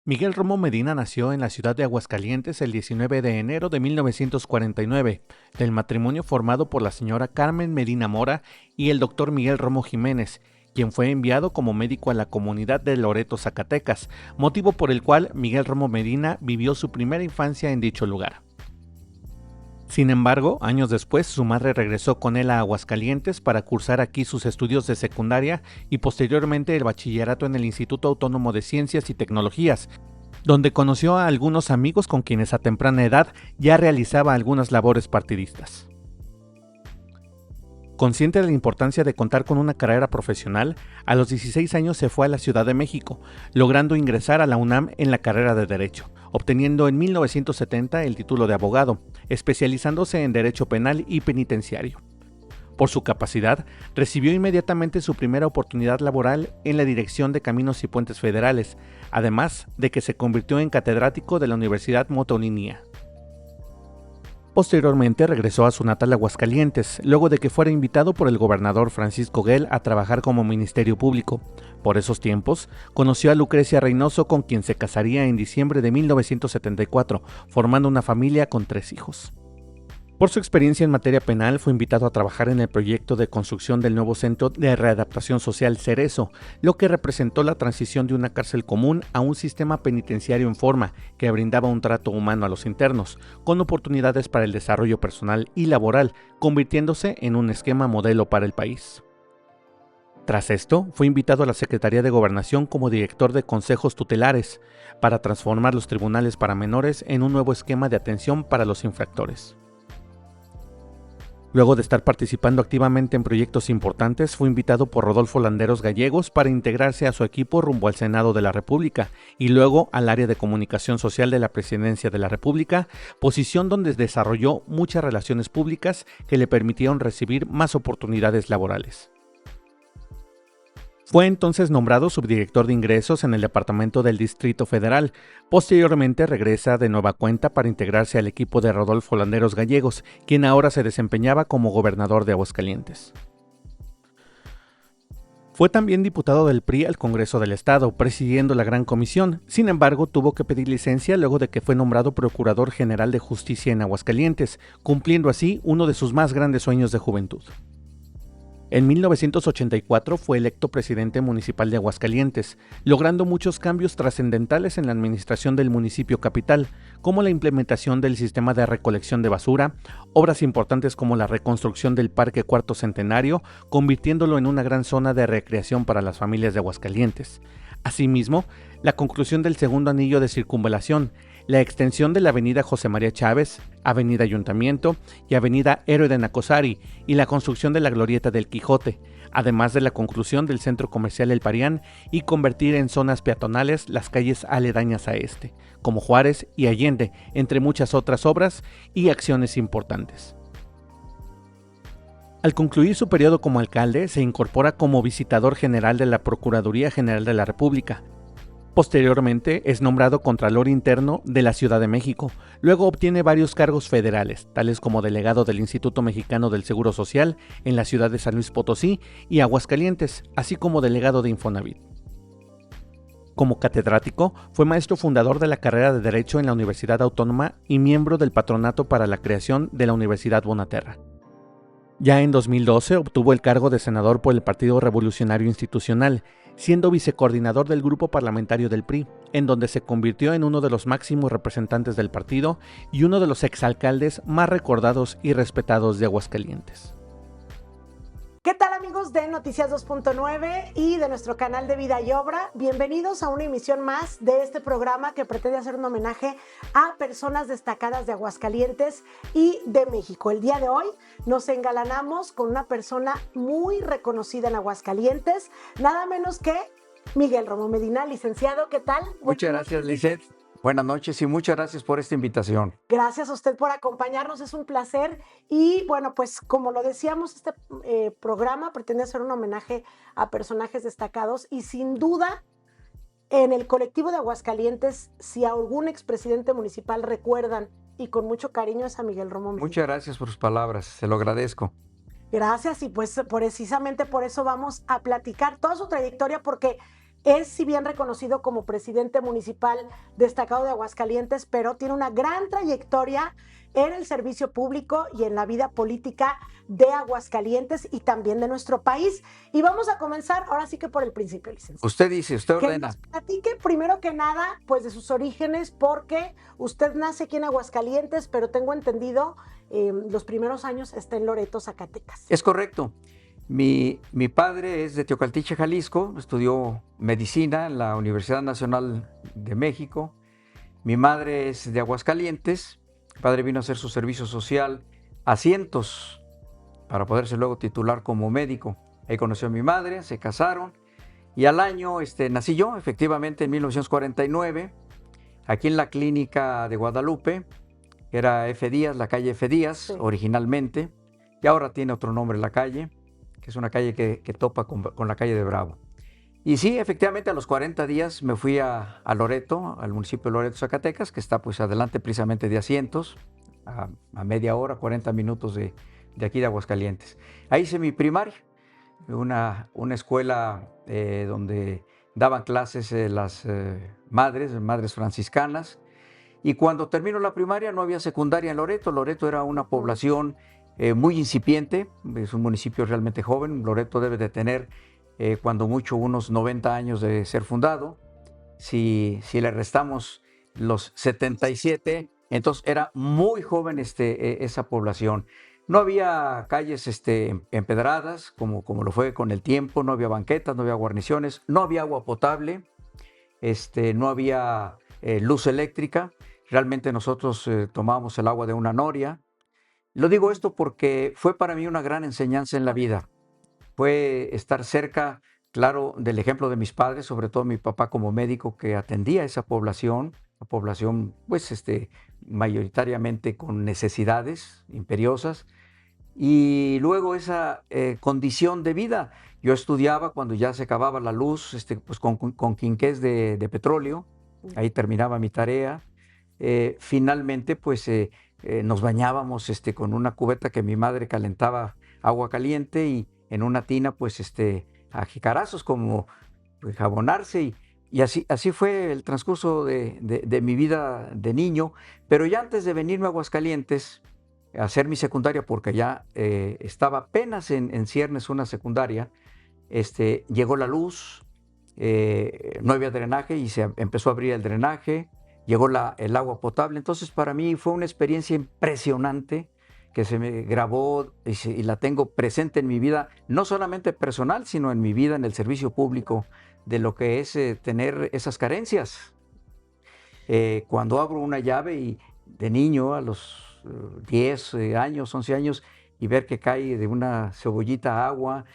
Miguel Romo Medina nació en la ciudad de Aguascalientes el 19 de enero de 1949, del matrimonio formado por la señora Carmen Medina Mora y el doctor Miguel Romo Jiménez, quien fue enviado como médico a la comunidad de Loreto, Zacatecas, motivo por el cual Miguel Romo Medina vivió su primera infancia en dicho lugar. Sin embargo, años después, su madre regresó con él a Aguascalientes para cursar aquí sus estudios de secundaria y posteriormente el bachillerato en el Instituto Autónomo de Ciencias y Tecnologías, donde conoció a algunos amigos con quienes a temprana edad ya realizaba algunas labores partidistas. Consciente de la importancia de contar con una carrera profesional, a los 16 años se fue a la Ciudad de México, logrando ingresar a la UNAM en la carrera de Derecho, obteniendo en 1970 el título de abogado, especializándose en Derecho Penal y Penitenciario. Por su capacidad, recibió inmediatamente su primera oportunidad laboral en la Dirección de Caminos y Puentes Federales, además de que se convirtió en catedrático de la Universidad Motolinía. Posteriormente regresó a su natal Aguascalientes, luego de que fuera invitado por el gobernador Francisco Guel a trabajar como Ministerio Público. Por esos tiempos, conoció a Lucrecia Reynoso, con quien se casaría en diciembre de 1974, formando una familia con 3 hijos. Por su experiencia en materia penal, fue invitado a trabajar en el proyecto de construcción del nuevo Centro de Readaptación Social Cerezo, lo que representó la transición de una cárcel común a un sistema penitenciario en forma que brindaba un trato humano a los internos, con oportunidades para el desarrollo personal y laboral, convirtiéndose en un esquema modelo para el país. Tras esto, fue invitado a la Secretaría de Gobernación como director de consejos tutelares, para transformar los tribunales para menores en un nuevo esquema de atención para los infractores. Luego de estar participando activamente en proyectos importantes, fue invitado por Rodolfo Landeros Gallegos para integrarse a su equipo rumbo al Senado de la República y luego al área de comunicación social de la Presidencia de la República, posición donde desarrolló muchas relaciones públicas que le permitieron recibir más oportunidades laborales. Fue entonces nombrado subdirector de ingresos en el Departamento del Distrito Federal. Posteriormente regresa de nueva cuenta para integrarse al equipo de Rodolfo Landeros Gallegos, quien ahora se desempeñaba como gobernador de Aguascalientes. Fue también diputado del PRI al Congreso del Estado, presidiendo la Gran Comisión. Sin embargo, tuvo que pedir licencia luego de que fue nombrado Procurador General de Justicia en Aguascalientes, cumpliendo así uno de sus más grandes sueños de juventud. En 1984 fue electo presidente municipal de Aguascalientes, logrando muchos cambios trascendentales en la administración del municipio capital, como la implementación del sistema de recolección de basura, obras importantes como la reconstrucción del Parque Cuarto Centenario, convirtiéndolo en una gran zona de recreación para las familias de Aguascalientes. Asimismo, la conclusión del segundo anillo de circunvalación, la extensión de la avenida José María Chávez, avenida Ayuntamiento y avenida Héroe de Nacosari y la construcción de la glorieta del Quijote, además de la conclusión del centro comercial El Parián y convertir en zonas peatonales las calles aledañas a este, como Juárez y Allende, entre muchas otras obras y acciones importantes. Al concluir su periodo como alcalde, se incorpora como visitador general de la Procuraduría General de la República. Posteriormente es nombrado Contralor Interno de la Ciudad de México. Luego obtiene varios cargos federales, tales como delegado del Instituto Mexicano del Seguro Social en la ciudad de San Luis Potosí y Aguascalientes, así como delegado de Infonavit. Como catedrático, fue maestro fundador de la carrera de Derecho en la Universidad Autónoma y miembro del patronato para la creación de la Universidad Bonaterra. Ya en 2012 obtuvo el cargo de senador por el Partido Revolucionario Institucional, siendo vicecoordinador del grupo parlamentario del PRI, en donde se convirtió en uno de los máximos representantes del partido y uno de los exalcaldes más recordados y respetados de Aguascalientes. ¿Qué tal, amigos de Noticias 2.9 y de nuestro canal de Vida y Obra? Bienvenidos a una emisión más de este programa que pretende hacer un homenaje a personas destacadas de Aguascalientes y de México. El día de hoy nos engalanamos con una persona muy reconocida en Aguascalientes, nada menos que Miguel Romo Medina, licenciado. ¿Qué tal? Muchas gracias, Lizeth. Buenas noches y muchas gracias por esta invitación. Gracias a usted por acompañarnos, es un placer. Y bueno, pues como lo decíamos, este programa pretende hacer un homenaje a personajes destacados y sin duda en el colectivo de Aguascalientes, si a algún expresidente municipal recuerdan y con mucho cariño es a Miguel Romo Medina. Muchas gracias por sus palabras, se lo agradezco. Gracias, y pues precisamente por eso vamos a platicar toda su trayectoria, porque Es, si bien reconocido como presidente municipal destacado de Aguascalientes, pero tiene una gran trayectoria en el servicio público y en la vida política de Aguascalientes y también de nuestro país. Y vamos a comenzar ahora sí que por el principio, licenciado. Usted dice, usted Que ordena. nos platique primero que nada, pues de sus orígenes, porque usted nace aquí en Aguascalientes, pero tengo entendido, los primeros años está en Loreto, Zacatecas. Es correcto. Mi padre es de Teocaltiche, Jalisco, estudió medicina en la Universidad Nacional de México. Mi madre es de Aguascalientes. Mi padre vino a hacer su servicio social a Cientos para poderse luego titular como médico. Ahí conoció a mi madre, se casaron y al año nací yo, efectivamente, en 1949, aquí en la clínica de Guadalupe. Era F. Díaz, la calle F. Díaz, Sí. originalmente, y ahora tiene otro nombre la calle, que es una calle que topa con la calle de Bravo. Y sí, efectivamente, a los 40 días me fui a Loreto, al municipio de Loreto, Zacatecas, que está pues adelante precisamente de Asientos, a media hora, 40 minutos de aquí de Aguascalientes. Ahí hice mi primaria, una escuela donde daban clases las madres franciscanas. Y cuando terminó la primaria no había secundaria en Loreto. Loreto era una población muy incipiente, es un municipio realmente joven. Loreto debe de tener cuando mucho unos 90 años de ser fundado. Si le restamos los 77, entonces era muy joven esa población. No había calles empedradas como lo fue con el tiempo, no había banquetas, no había guarniciones, no había agua potable, no había luz eléctrica. Realmente nosotros tomábamos el agua de una noria. Lo digo esto porque fue para mí una gran enseñanza en la vida. Fue estar cerca, claro, del ejemplo de mis padres, sobre todo mi papá como médico que atendía a esa población, una población pues mayoritariamente con necesidades imperiosas. Y luego esa condición de vida. Yo estudiaba cuando ya se acababa la luz, pues con quinqués de petróleo. Ahí terminaba mi tarea. Finalmente, pues nos bañábamos con una cubeta que mi madre calentaba agua caliente y en una tina, pues a jicarazos como pues, jabonarse. Y así fue el transcurso de mi vida de niño. Pero ya antes de venirme a Aguascalientes a hacer mi secundaria, porque ya estaba apenas en ciernes una secundaria, llegó la luz, no había drenaje y se empezó a abrir el drenaje, llegó el agua potable. Entonces para mí fue una experiencia impresionante que se me grabó y la tengo presente en mi vida, no solamente personal, sino en mi vida en el servicio público, de lo que es tener esas carencias. Cuando abro una llave y de niño a los 10 años, 11 años, y ver que cae de una cebollita agua,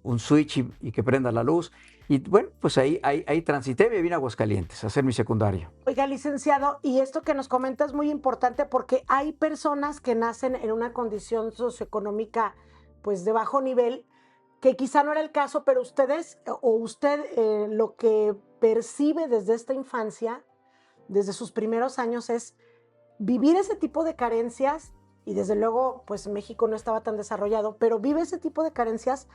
un switch y que prenda la luz. Y bueno, pues ahí transité, me vine a Aguascalientes a hacer mi secundaria. Oiga, licenciado, y esto que nos comenta es muy importante porque hay personas que nacen en una condición socioeconómica pues de bajo nivel, que quizá no era el caso, pero usted lo que percibe desde esta infancia, desde sus primeros años, es vivir ese tipo de carencias, y desde luego pues México no estaba tan desarrollado, pero vive ese tipo de carencias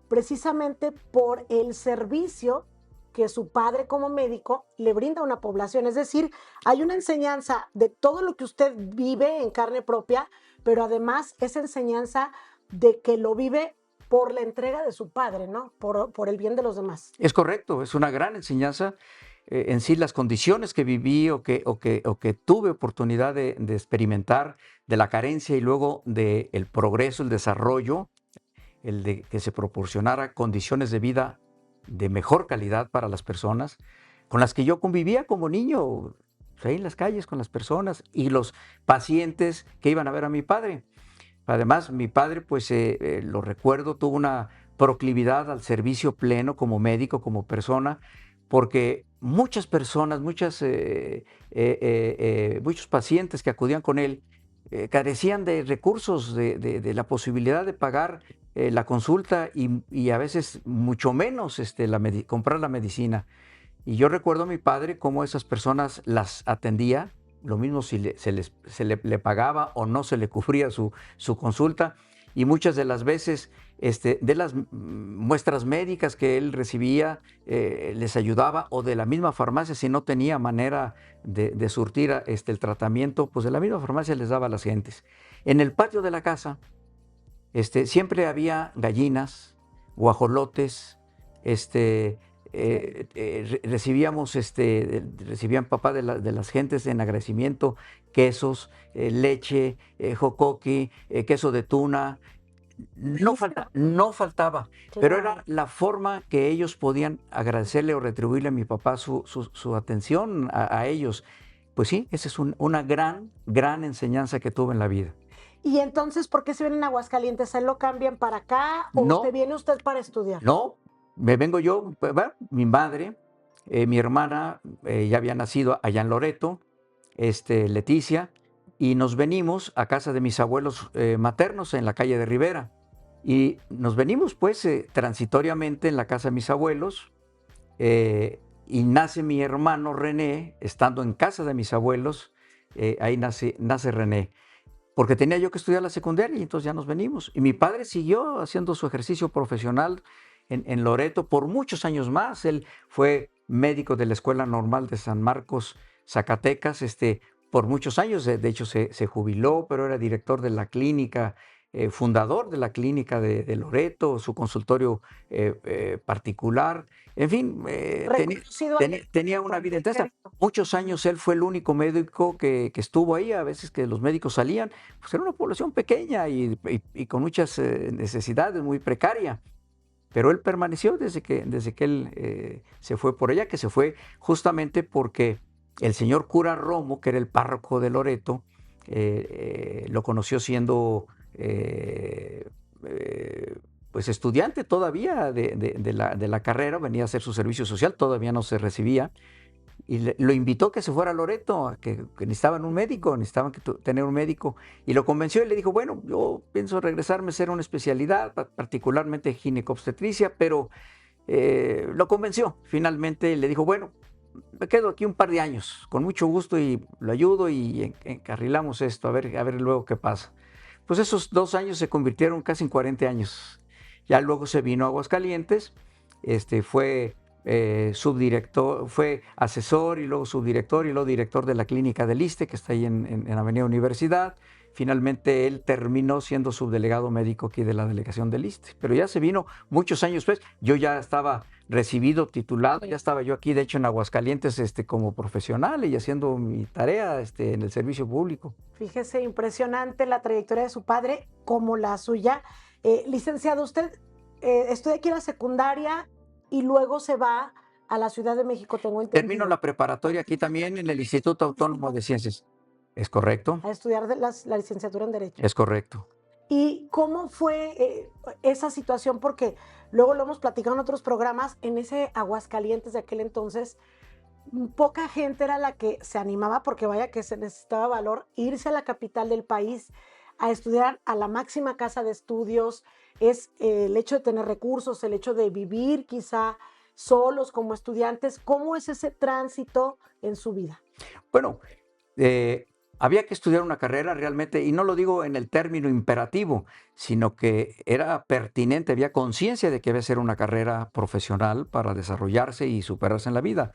precisamente por el servicio que su padre como médico le brinda a una población. Es decir, hay una enseñanza de todo lo que usted vive en carne propia, pero además esa enseñanza de que lo vive por la entrega de su padre, ¿no? Por el bien de los demás. Es correcto, es una gran enseñanza. En sí, las condiciones que viví o que tuve oportunidad de experimentar, de la carencia y luego del progreso, el desarrollo, el de que se proporcionara condiciones de vida de mejor calidad para las personas con las que yo convivía como niño, ahí en las calles con las personas y los pacientes que iban a ver a mi padre. Además, mi padre, pues lo recuerdo, tuvo una proclividad al servicio pleno como médico, como persona, porque muchas personas, muchos pacientes que acudían con él carecían de recursos, de la posibilidad de pagar la consulta y a veces mucho menos comprar la medicina. Y yo recuerdo a mi padre cómo esas personas las atendía, lo mismo si le pagaba o no se le cubría su consulta, y muchas de las veces de las muestras médicas que él recibía, les ayudaba, o de la misma farmacia, si no tenía manera de surtir el tratamiento, pues de la misma farmacia les daba a las gentes. En el patio de la casa siempre había gallinas, guajolotes, recibían papá de las gentes en agradecimiento quesos, leche, jocoqui, queso de tuna. No faltaba, pero era la forma que ellos podían agradecerle o retribuirle a mi papá su atención a ellos. Pues sí, esa es una gran enseñanza que tuve en la vida. Y entonces, ¿por qué se vienen a Aguascalientes? ¿Él lo cambian para acá o No, viene usted para estudiar? No, me vengo yo, bueno, mi madre, mi hermana ya había nacido allá en Loreto, Leticia, y nos venimos a casa de mis abuelos maternos en la calle de Rivera. Y nos venimos pues transitoriamente en la casa de mis abuelos, y nace mi hermano René, estando en casa de mis abuelos, ahí nace René. Porque tenía yo que estudiar la secundaria y entonces ya nos venimos. Y mi padre siguió haciendo su ejercicio profesional en Loreto por muchos años más. Él fue médico de la Escuela Normal de San Marcos, Zacatecas, por muchos años. De hecho, se jubiló, pero era director de la clínica, fundador de la clínica de Loreto, su consultorio particular. En fin, tenía una vida intensa. Muchos años él fue el único médico que estuvo ahí. A veces que los médicos salían, pues era una población pequeña y con muchas necesidades, muy precaria. Pero él permaneció desde que él se fue por allá, que se fue justamente porque el señor cura Romo, que era el párroco de Loreto, lo conoció siendo pues estudiante todavía de la carrera, venía a hacer su servicio social, todavía no se recibía, y lo invitó a que se fuera a Loreto, que necesitaban un médico, tener un médico, y lo convenció y le dijo, bueno, yo pienso regresarme a hacer una especialidad, particularmente ginecobstetricia, pero lo convenció. Finalmente le dijo, bueno, me quedo aquí un par de años, con mucho gusto, y lo ayudo y encarrilamos esto, a ver luego qué pasa. Pues esos 2 años se convirtieron casi en 40 años. Ya luego se vino a Aguascalientes, fue subdirector, fue asesor y luego subdirector y luego director de la clínica del ISSSTE, que está ahí en Avenida Universidad. Finalmente él terminó siendo subdelegado médico aquí de la delegación del ISSSTE, pero ya se vino muchos años después. Yo ya estaba recibido, titulado, ya estaba yo aquí, de hecho, en Aguascalientes como profesional y haciendo mi tarea en el servicio público. Fíjese, impresionante la trayectoria de su padre como la suya. Licenciado, usted estudia aquí en la secundaria y luego se va a la Ciudad de México, tengo entendido. Termino la preparatoria aquí también en el Instituto Autónomo de Ciencias. ¿Es correcto? A estudiar la licenciatura en Derecho. Es correcto. ¿Y cómo fue esa situación? Porque luego lo hemos platicado en otros programas, en ese Aguascalientes de aquel entonces, poca gente era la que se animaba, porque vaya que se necesitaba valor, irse a la capital del país a estudiar a la máxima casa de estudios. Es el hecho de tener recursos, el hecho de vivir quizá solos como estudiantes. ¿Cómo es ese tránsito en su vida? Bueno, había que estudiar una carrera realmente, y no lo digo en el término imperativo, sino que era pertinente, había conciencia de que había que hacer una carrera profesional para desarrollarse y superarse en la vida.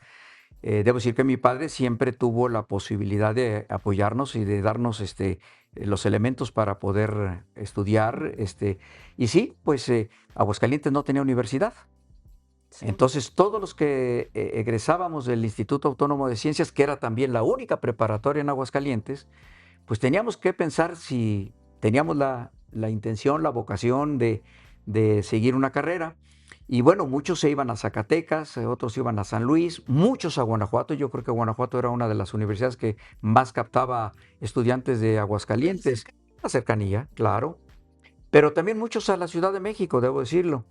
Debo decir que mi padre siempre tuvo la posibilidad de apoyarnos y de darnos los elementos para poder estudiar. Y sí, pues Aguascalientes no tenía universidad. Sí. Entonces, todos los que egresábamos del Instituto Autónomo de Ciencias, que era también la única preparatoria en Aguascalientes, pues teníamos que pensar si teníamos la intención, la vocación de seguir una carrera. Y bueno, muchos se iban a Zacatecas, otros iban a San Luis, muchos a Guanajuato. Yo creo que Guanajuato era una de las universidades que más captaba estudiantes de Aguascalientes. La cercanía, claro. Pero también muchos a la Ciudad de México, debo decirlo.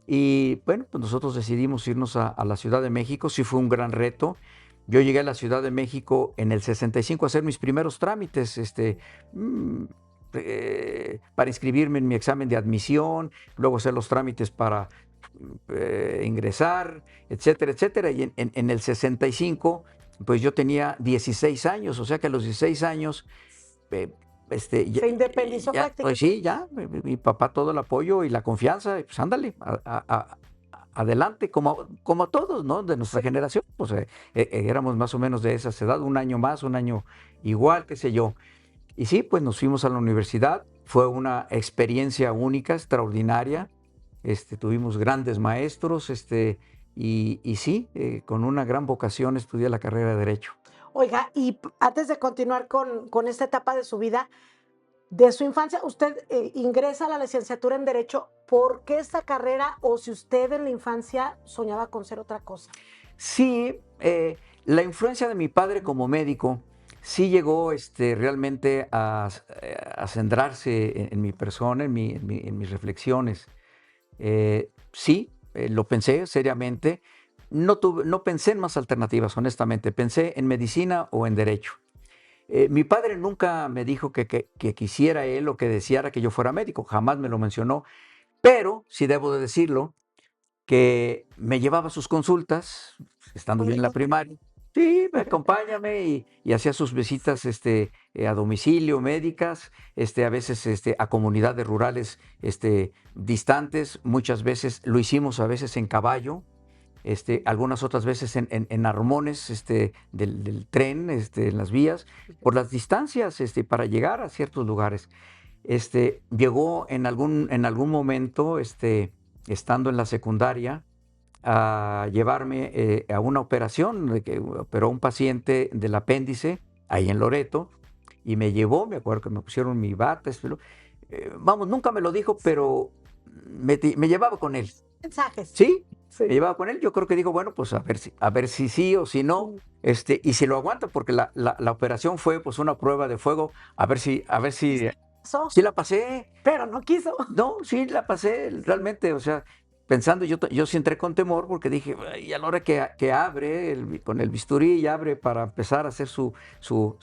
Y bueno, pues nosotros decidimos irnos a la Ciudad de México. Sí fue un gran reto. Yo llegué a la Ciudad de México en el 65 a hacer mis primeros trámites, para inscribirme en mi examen de admisión, luego hacer los trámites para ingresar, etcétera, etcétera. Y en el 65, pues yo tenía 16 años, o sea que a los 16 años Se independizó prácticamente. Pues sí, ya, mi papá todo el apoyo y la confianza, y pues ándale, adelante, como todos, ¿no? De nuestra generación, pues éramos más o menos de esa edad, un año más, un año igual, qué sé yo. Y sí, pues nos fuimos a la universidad, fue una experiencia única, extraordinaria, tuvimos grandes maestros, y sí, con una gran vocación estudié la carrera de Derecho. Oiga, y antes de continuar con esta etapa de su vida, de su infancia, usted ingresa a la licenciatura en Derecho. ¿Por qué esta carrera o si usted en la infancia soñaba con ser otra cosa? Sí, la influencia de mi padre como médico sí llegó realmente a centrarse en mi persona, en mis reflexiones. Sí, lo pensé seriamente. No pensé en más alternativas, honestamente. Pensé en medicina o en derecho. Mi padre nunca me dijo que quisiera él o que deseara que yo fuera médico. Jamás me lo mencionó. Pero, sí debo de decirlo, que me llevaba a sus consultas, estando yo en la primaria. Sí, acompáñame y hacía sus visitas a domicilio, médicas, a veces a comunidades rurales distantes. Muchas veces lo hicimos a veces en caballo, algunas otras veces en armones del tren, en las vías, por las distancias para llegar a ciertos lugares. Llegó en algún momento, estando en la secundaria, a llevarme a una operación, de que operó un paciente del apéndice, ahí en Loreto, y me llevó, me acuerdo que me pusieron mi bata, vamos, nunca me lo dijo, pero me llevaba con él. Mensajes. ¿Sí? Sí. Me llevaba con él, yo creo que digo, bueno, pues a ver si sí o si no, y si lo aguanta, porque la operación fue pues una prueba de fuego, a ver si sí la pasé. Pero no quiso. No, sí la pasé, realmente, o sea, pensando, yo sí entré con temor porque dije, y a la hora que abre con el bisturí y abre para empezar a hacer su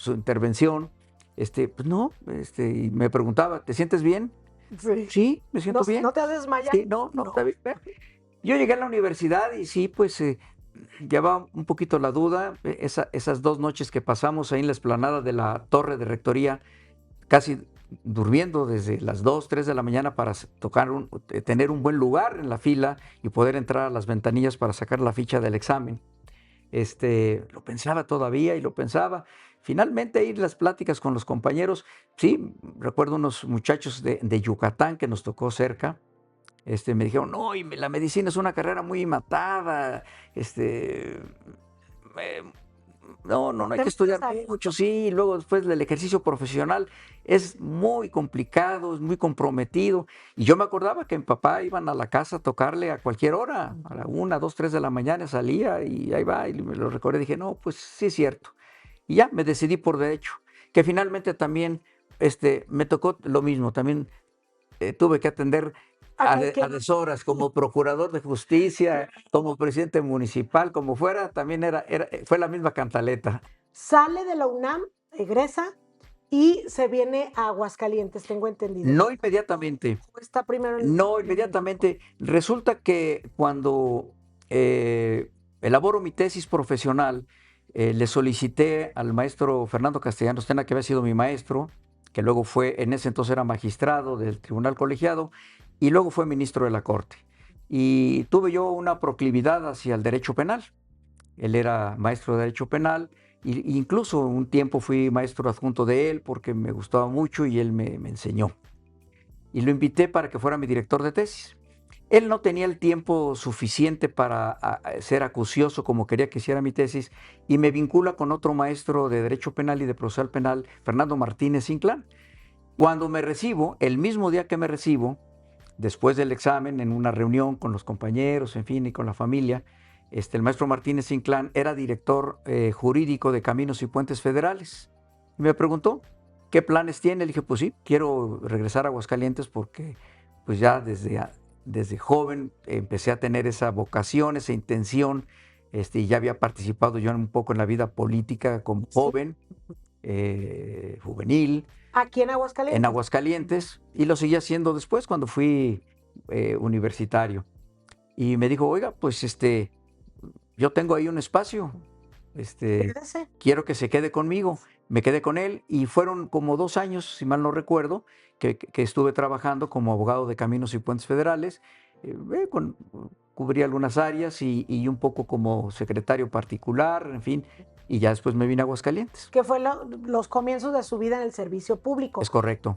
intervención, pues no, y me preguntaba, ¿te sientes bien? Sí. Sí, me siento bien. ¿No te has desmayado? Sí, no, está bien. Yo llegué a la universidad y sí, pues llevaba un poquito la duda, esas 2 noches que pasamos ahí en la explanada de la torre de rectoría, casi durmiendo desde las 2, 3 de la mañana para tener un buen lugar en la fila y poder entrar a las ventanillas para sacar la ficha del examen. Lo pensaba todavía y lo pensaba. Finalmente, ir las pláticas con los compañeros, sí, recuerdo unos muchachos de Yucatán que nos tocó cerca, me dijeron, no, y la medicina es una carrera muy matada, no hay que estudiar mucho, sí, y luego después del ejercicio profesional es muy complicado, es muy comprometido. Y yo me acordaba que mi papá iban a la casa a tocarle a cualquier hora, a la 1, 2, 3 de la mañana salía y ahí va, y me lo recordé, dije, no, pues sí es cierto. Y ya me decidí por derecho, que finalmente también me tocó lo mismo, también tuve que atender a deshoras como procurador de justicia, como presidente municipal, como fuera, también fue la misma cantaleta. Sale de la UNAM, egresa y se viene a Aguascalientes, tengo entendido. No inmediatamente. Está primero No inmediatamente. Resulta que cuando elaboro mi tesis profesional, le solicité al maestro Fernando Castellanos Tena, que había sido mi maestro, que luego en ese entonces era magistrado del Tribunal Colegiado, y luego fue ministro de la Corte. Y tuve yo una proclividad hacia el derecho penal. Él era maestro de derecho penal, e incluso un tiempo fui maestro adjunto de él porque me gustaba mucho y él me enseñó. Y lo invité para que fuera mi director de tesis. Él no tenía el tiempo suficiente para ser acucioso como quería que hiciera mi tesis y me vincula con otro maestro de Derecho Penal y de Procesal Penal, Fernando Martínez Inclán. Cuando me recibo, el mismo día que me recibo, después del examen, en una reunión con los compañeros, en fin, y con la familia, el maestro Martínez Inclán era director jurídico de Caminos y Puentes Federales. Y me preguntó, ¿qué planes tiene? Le dije, pues sí, quiero regresar a Aguascalientes porque pues ya desde joven empecé a tener esa vocación, esa intención, y ya había participado yo un poco en la vida política como joven, juvenil. ¿Aquí en Aguascalientes? En Aguascalientes, y lo seguí haciendo después cuando fui universitario. Y me dijo, oiga, pues yo tengo ahí un espacio, quiero que se quede conmigo. me quedé con él y fueron como 2 años, si mal no recuerdo, que estuve trabajando como abogado de caminos y puentes federales. Cubrí algunas áreas y un poco como secretario particular, en fin, y ya después me vine a Aguascalientes. Que fue los comienzos de su vida en el servicio público. Es correcto.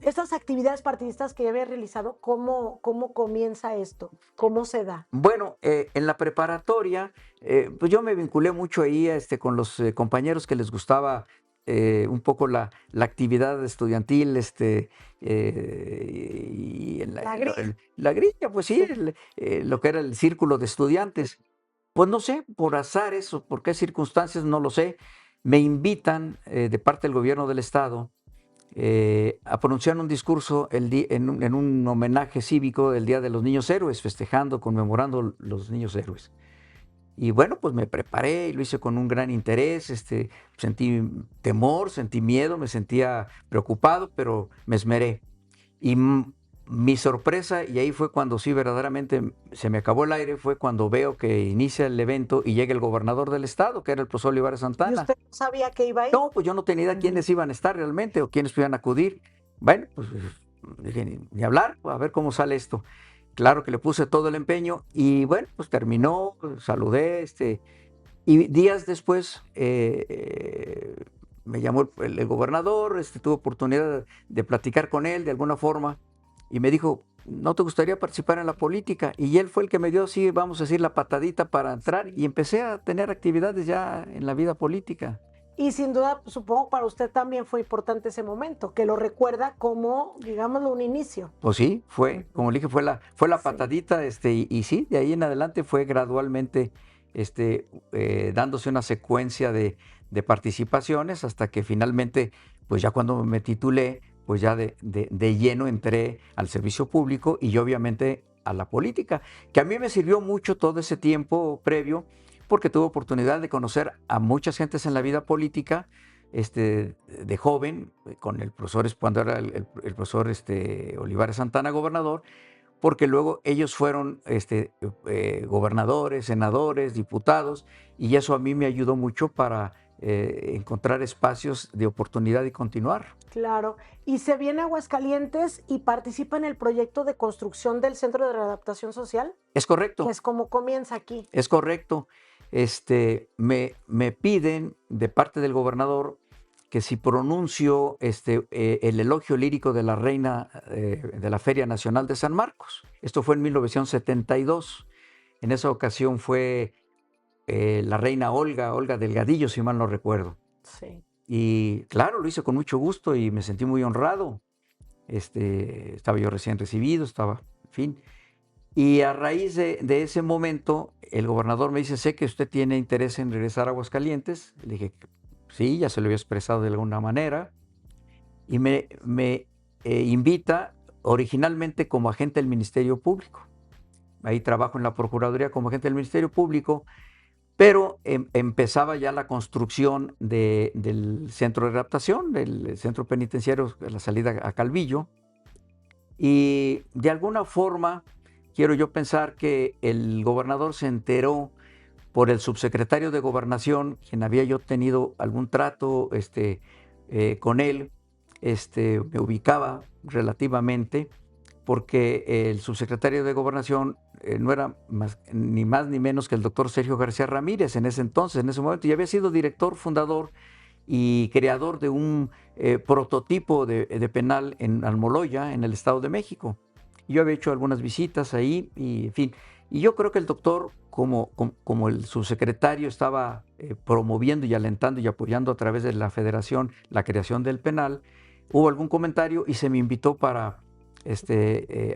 Estas actividades partidistas que ya había realizado, ¿cómo comienza esto? ¿Cómo se da? Bueno, en la preparatoria, pues yo me vinculé mucho ahí con los compañeros que les gustaba un poco la actividad estudiantil, y la grilla, pues sí, lo que era el círculo de estudiantes. Pues no sé, por azares o por qué circunstancias, no lo sé, me invitan de parte del gobierno del estado a pronunciar un discurso en un homenaje cívico del Día de los Niños Héroes, festejando, conmemorando los niños héroes. Y bueno, pues me preparé y lo hice con un gran interés, sentí temor, sentí miedo, me sentía preocupado, pero me esmeré. Y mi sorpresa, y ahí fue cuando sí verdaderamente se me acabó el aire, fue cuando veo que inicia el evento y llega el gobernador del estado, que era el profesor Olivares ¿Y Santana. usted no sabía que iba a ir? No, pues yo no tenía idea quiénes iban a estar realmente o quiénes iban a acudir. Bueno, pues dije, ni hablar, a ver cómo sale esto. Claro que le puse todo el empeño y bueno, pues terminó, saludé, y días después me llamó el gobernador, tuve oportunidad de platicar con él de alguna forma y me dijo, ¿no te gustaría participar en la política? Y él fue el que me dio, sí, vamos a decir, la patadita para entrar y empecé a tener actividades ya en la vida política. Y sin duda, supongo para usted también fue importante ese momento, que lo recuerda como, digámoslo, un inicio. Pues sí, fue, como le dije, fue la Sí. patadita, y sí, de ahí en adelante fue gradualmente dándose una secuencia de participaciones hasta que finalmente, pues ya cuando me titulé, pues ya de lleno entré al servicio público y obviamente a la política, que a mí me sirvió mucho todo ese tiempo previo, porque tuve oportunidad de conocer a muchas gentes en la vida política, de joven, con el profesor, cuando era el profesor Olivares Santana, gobernador, porque luego ellos fueron gobernadores, senadores, diputados, y eso a mí me ayudó mucho para encontrar espacios de oportunidad y continuar. Claro. Y se viene a Aguascalientes y participa en el proyecto de construcción del Centro de Readaptación Social, Es correcto. que es como comienza aquí. Es correcto. Me piden de parte del gobernador que si pronuncio el elogio lírico de la reina de la Feria Nacional de San Marcos. Esto fue en 1972. En esa ocasión fue la reina Olga Delgadillo, si mal no recuerdo. Sí. Y claro, lo hice con mucho gusto y me sentí muy honrado. Estaba yo recién recibido, en fin. Y a raíz de ese momento, el gobernador me dice, sé que usted tiene interés en regresar a Aguascalientes. Le dije, sí, ya se lo había expresado de alguna manera. Y me invita originalmente como agente del Ministerio Público. Ahí trabajo en la Procuraduría como agente del Ministerio Público, pero empezaba ya la construcción del centro de readaptación, del centro penitenciario, la salida a Calvillo. Y de alguna forma, quiero yo pensar que el gobernador se enteró por el subsecretario de Gobernación, quien había yo tenido algún trato con él, me ubicaba relativamente, porque el subsecretario de Gobernación no era ni más ni menos que el doctor Sergio García Ramírez en ese entonces, en ese momento, y había sido director, fundador y creador de un prototipo de penal en Almoloya, en el Estado de México. Yo había hecho algunas visitas ahí y, en fin, y yo creo que el doctor, como el subsecretario estaba promoviendo y alentando y apoyando a través de la federación la creación del penal, hubo algún comentario y se me invitó para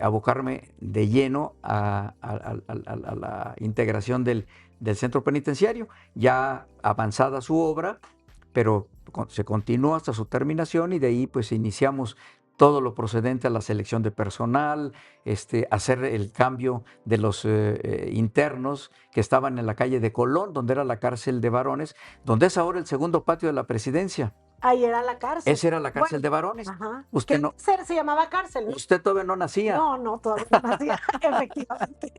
abocarme de lleno a la integración del centro penitenciario, ya avanzada su obra, pero se continuó hasta su terminación y de ahí pues iniciamos todo lo procedente a la selección de personal, hacer el cambio de los internos que estaban en la calle de Colón, donde era la cárcel de varones, donde es ahora el segundo patio de la presidencia. Ahí era la cárcel. Esa era la cárcel Bueno, de varones. ajá. Usted ¿Qué no, se llamaba cárcel, no? usted todavía no nacía. No, todavía no nacía, efectivamente.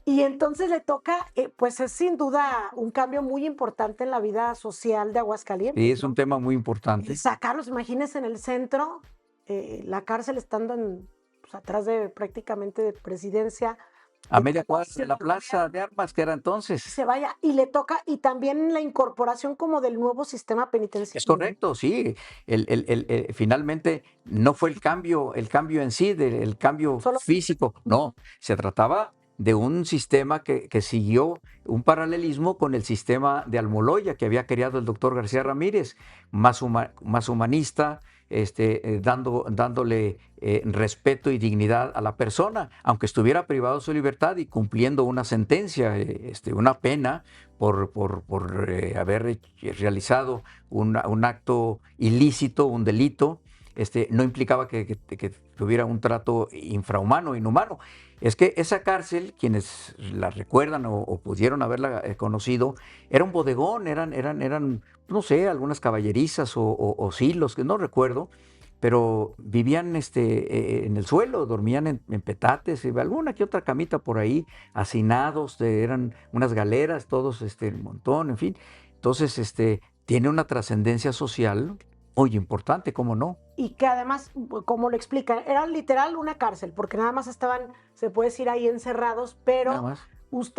Y entonces le toca, pues es sin duda un cambio muy importante en la vida social de Sí, Aguascalientes, es un ¿no? tema muy El importante. sacarlos, imagínense en el centro, la cárcel estando pues, atrás de prácticamente de Presidencia, A de media cuadra Palacio de la del Gobierno, plaza de armas que era entonces. se vaya y le toca, y también la incorporación como del nuevo sistema Es penitenciario, ¿no? correcto, sí. Finalmente no fue el cambio en sí, el cambio Solo físico, no. Se trataba de un sistema que siguió un paralelismo con el sistema de Almoloya que había creado el doctor García Ramírez, más humanista, dándole respeto y dignidad a la persona, aunque estuviera privado de su libertad y cumpliendo una sentencia, una pena por haber realizado un acto ilícito, un delito. No implicaba que tuviera un trato infrahumano, inhumano. Es que esa cárcel, quienes la recuerdan o pudieron haberla conocido, era un bodegón, eran, no sé, algunas caballerizas o silos, que no recuerdo, pero vivían en el suelo, dormían en petates, alguna que otra camita por ahí, hacinados, eran unas galeras, todos un montón, en fin. Entonces, tiene una trascendencia social muy importante, ¿cómo no? y que además, como lo explican, era literal una cárcel, porque nada más estaban, se puede decir, ahí encerrados, Nada pero más.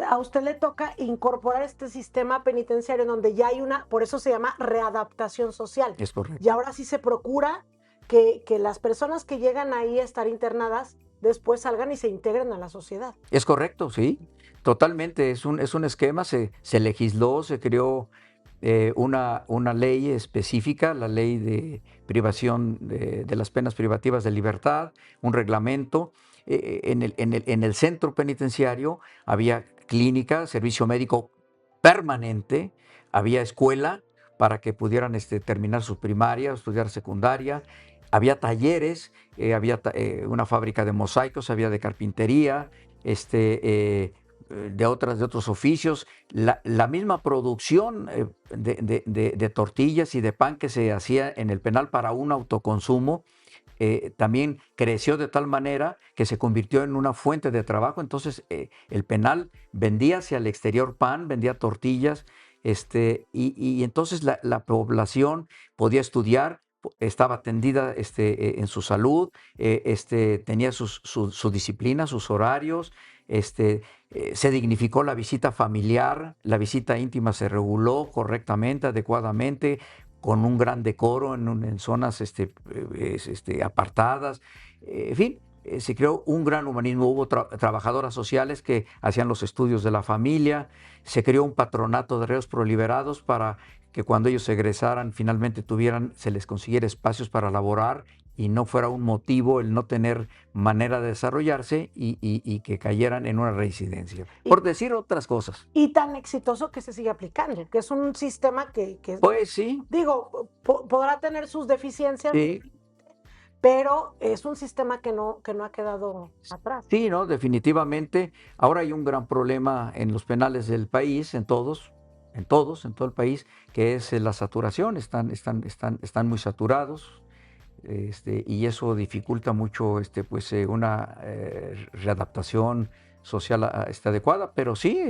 a usted le toca incorporar este sistema penitenciario en donde ya hay una, por eso se llama readaptación social. Es Y correcto. ahora sí se procura que las personas que llegan ahí a estar internadas después salgan y se integren a la sociedad. Es correcto, sí, totalmente. Es un esquema, se legisló, se creó una ley específica, la ley de privación de las penas privativas de libertad, un reglamento. En el centro penitenciario había clínica, servicio médico permanente, había escuela para que pudieran terminar su primaria, estudiar secundaria, había talleres, había una fábrica de mosaicos, había de carpintería, de otros oficios, la misma producción de tortillas y de pan que se hacía en el penal para un autoconsumo, también creció de tal manera que se convirtió en una fuente de trabajo. Entonces, el penal vendía hacia el exterior pan, vendía tortillas, y entonces la población podía estudiar, estaba atendida en su salud, tenía su disciplina, sus horarios, se dignificó la visita familiar, la visita íntima se reguló correctamente, adecuadamente, con un gran decoro en zonas apartadas. En fin, se creó un gran humanismo. Hubo trabajadoras sociales que hacían los estudios de la familia. Se creó un patronato de reos proliberados para que cuando ellos egresaran finalmente se les consiguiera espacios para laborar y no fuera un motivo el no tener manera de desarrollarse y que cayeran en una reincidencia. Por decir otras cosas. Y tan exitoso que se sigue aplicando, que es un sistema que Pues sí, digo, podrá tener sus deficiencias, sí. pero es un sistema que no ha quedado atrás. Sí, no, definitivamente. Ahora hay un gran problema en los penales del país, en todo el país, que es la saturación. Están muy saturados, y eso dificulta mucho una readaptación social adecuada, pero sí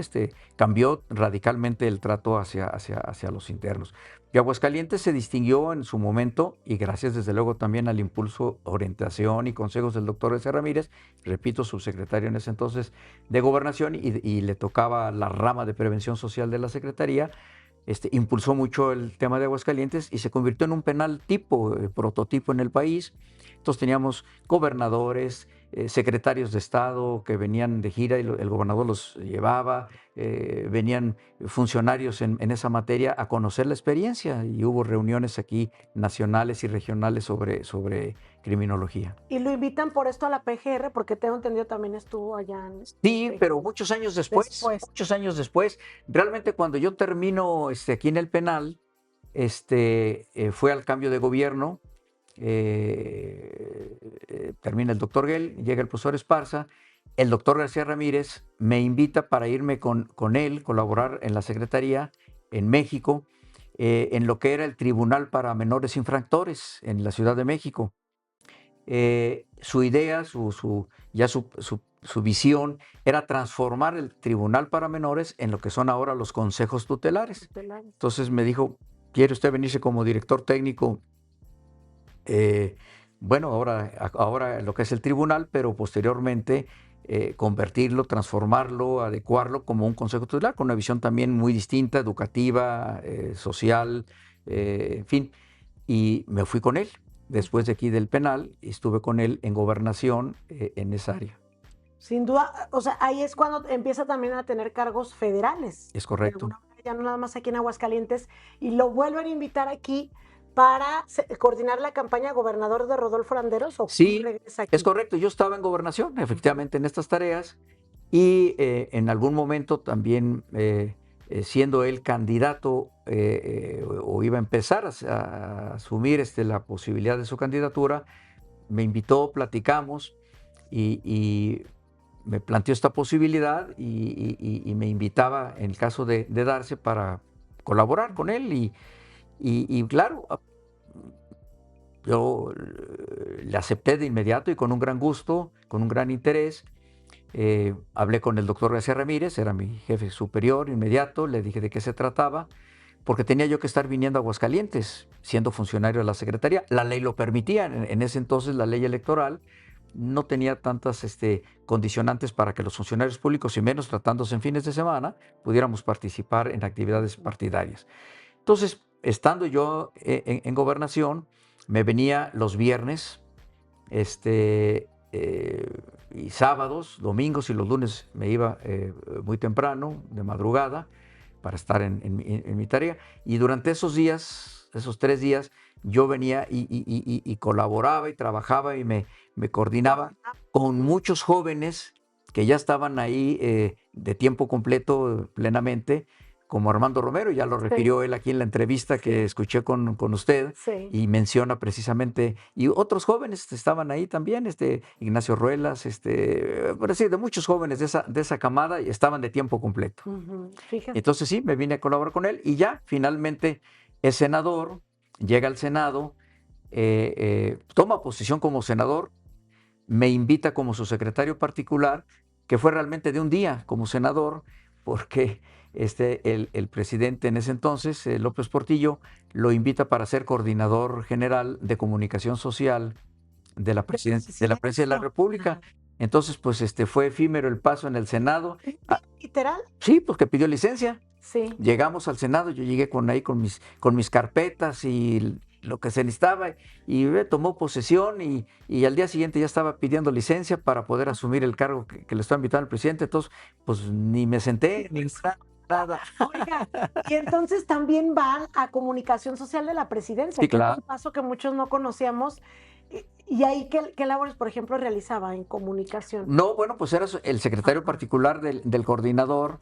cambió radicalmente el trato hacia los internos. Y Aguascalientes se distinguió en su momento, y gracias desde luego también al impulso, orientación y consejos del doctor García Ramírez, repito, subsecretario en ese entonces de Gobernación, y le tocaba la rama de prevención social de la Secretaría. Impulsó mucho el tema de Aguascalientes y se convirtió en un penal tipo, prototipo en el país. Entonces teníamos gobernadores, secretarios de Estado que venían de gira y el gobernador los llevaba, venían funcionarios en esa materia a conocer la experiencia, y hubo reuniones aquí nacionales y regionales sobre criminología. Y lo invitan por esto a la PGR, porque tengo entendido también estuvo allá en Sí, PGR. pero muchos años después, realmente cuando yo termino aquí en el penal, fue al cambio de gobierno, termina el doctor Gell, llega el profesor Esparza, el doctor García Ramírez me invita para irme con él, colaborar en la Secretaría en México, en lo que era el Tribunal para Menores Infractores en la Ciudad de México. Su idea, su visión era transformar el Tribunal para Menores en lo que son ahora los consejos tutelares. Entonces me dijo, ¿quiere usted venirse como director técnico? Bueno, ahora lo que es el tribunal, pero posteriormente convertirlo, transformarlo, adecuarlo como un consejo tutelar, con una visión también muy distinta, educativa, social, en fin. Y me fui con él, después de aquí del penal, y estuve con él en gobernación en esa área. Sin duda, o sea, ahí es cuando empieza también a tener cargos federales. Es correcto. De alguna manera, ya no nada más aquí en Aguascalientes, y lo vuelven a invitar aquí para coordinar la campaña gobernador de Rodolfo Landeros. ¿O Sí, regresa aquí? es correcto. Yo estaba en gobernación, efectivamente, en estas tareas, y en algún momento también, siendo él candidato o iba a empezar a asumir la posibilidad de su candidatura, me invitó, platicamos y me planteó esta posibilidad y me invitaba, en el caso de darse, para colaborar con él. Y claro, yo le acepté de inmediato y con un gran gusto, con un gran interés. Hablé con el doctor García Ramírez, era mi jefe superior inmediato, le dije de qué se trataba, porque tenía yo que estar viniendo a Aguascalientes, siendo funcionario de la Secretaría. La ley lo permitía, en ese entonces la ley electoral no tenía tantas condicionantes para que los funcionarios públicos, y menos tratándose en fines de semana, pudiéramos participar en actividades partidarias. Entonces, estando yo en gobernación, me venía los viernes y sábados, domingos y los lunes me iba muy temprano, de madrugada, para estar en mi tarea. Y durante esos días, esos 3 días, yo venía y colaboraba y trabajaba y me coordinaba con muchos jóvenes que ya estaban ahí de tiempo completo plenamente, como Armando Romero, ya lo refirió él aquí en la entrevista que escuché con usted, y menciona precisamente, y otros jóvenes estaban ahí también, Ignacio Ruelas, por decir, de muchos jóvenes de esa camada, y estaban de tiempo completo. Entonces sí, me vine a colaborar con él, y ya finalmente es senador, llega al Senado, toma posición como senador, me invita como su secretario particular, que fue realmente de un día como senador, porque el presidente en ese entonces, López Portillo, lo invita para ser coordinador general de comunicación social de la Presidencia de la República. Entonces, pues fue efímero el paso en el Senado. ¿Literal? Sí, pues que pidió licencia. Sí. Llegamos al Senado, yo llegué con mis carpetas y lo que se necesitaba, y tomó posesión, y al día siguiente ya estaba pidiendo licencia para poder asumir el cargo que le estaba invitando al presidente. Entonces, pues ni me senté, ni nada. Oiga, y entonces también van a comunicación social de la presidencia, Sí, que claro. es un paso que muchos no conocíamos. ¿Y ahí qué labores, por ejemplo, realizaba en comunicación? No, bueno, pues era el secretario particular del coordinador,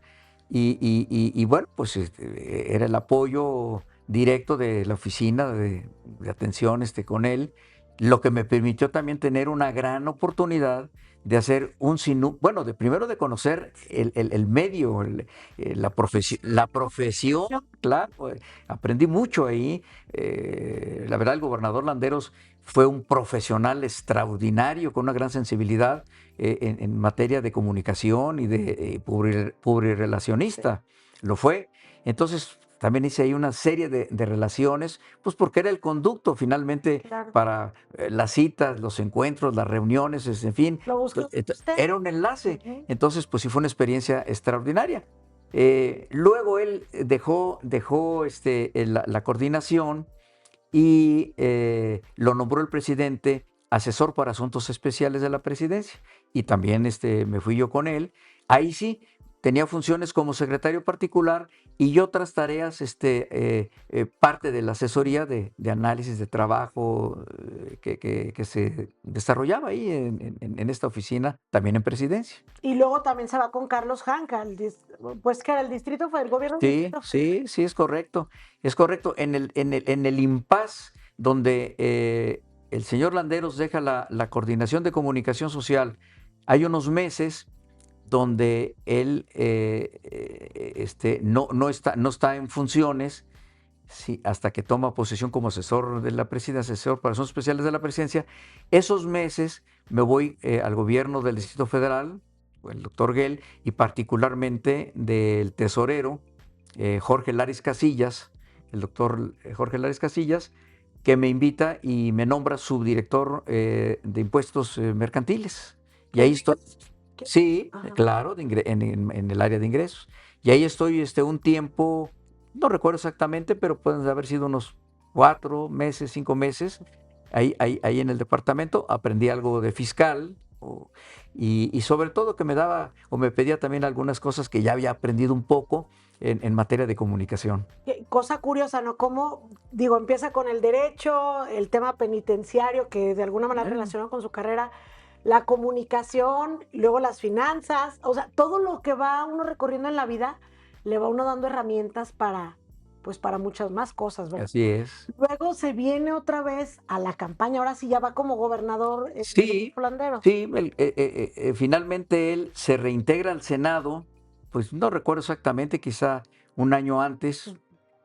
y bueno, pues era el apoyo directo de la oficina de atención con él, lo que me permitió también tener una gran oportunidad de hacer bueno, primero de conocer el medio, la profesión, claro, aprendí mucho ahí. La verdad, el gobernador Landeros fue un profesional extraordinario, con una gran sensibilidad en materia de comunicación y de publirelacionista. Lo fue. Entonces, también hice ahí una serie de relaciones, pues porque era el conducto finalmente para las citas, los encuentros, las reuniones, en fin. Era un enlace. Entonces, pues sí fue una experiencia extraordinaria. Luego él dejó la coordinación, y lo nombró el presidente asesor para asuntos especiales de la presidencia, y también me fui yo con él. Ahí sí tenía funciones como secretario particular y otras tareas, parte de la asesoría de análisis de trabajo que se desarrollaba ahí en esta oficina, también en presidencia. Y luego también se va con Carlos Hanca, pues que era el distrito, fue el gobierno. Sí, es correcto. Es correcto. En el impasse donde el señor Landeros deja la coordinación de comunicación social, hay unos meses donde él no está en funciones, sí, hasta que toma posesión como asesor de la presidencia, asesor para asuntos especiales de la presidencia. Esos meses me voy al gobierno del Distrito Federal, el doctor Gell, y particularmente del tesorero Jorge Laris Casillas, el doctor Jorge Laris Casillas, que me invita y me nombra subdirector de impuestos mercantiles. Y ahí estoy, sí, Ajá. claro, en el área de ingresos. Y ahí estoy un tiempo, no recuerdo exactamente, pero pueden haber sido unos 4 meses, 5 meses, ahí en el departamento. Aprendí algo de fiscal y sobre todo que me daba o me pedía también algunas cosas que ya había aprendido un poco en materia de comunicación. Qué cosa curiosa, ¿no? Cómo, digo, empieza con el derecho, el tema penitenciario, que de alguna manera relacionado con su carrera, la comunicación, luego las finanzas, o sea, todo lo que va uno recorriendo en la vida, le va uno dando herramientas para, pues para muchas más cosas, ¿verdad? Así es. Luego se viene otra vez a la campaña, ahora sí ya va como gobernador Sí, Landeros. sí, finalmente él se reintegra al Senado, pues no recuerdo exactamente, quizá un año antes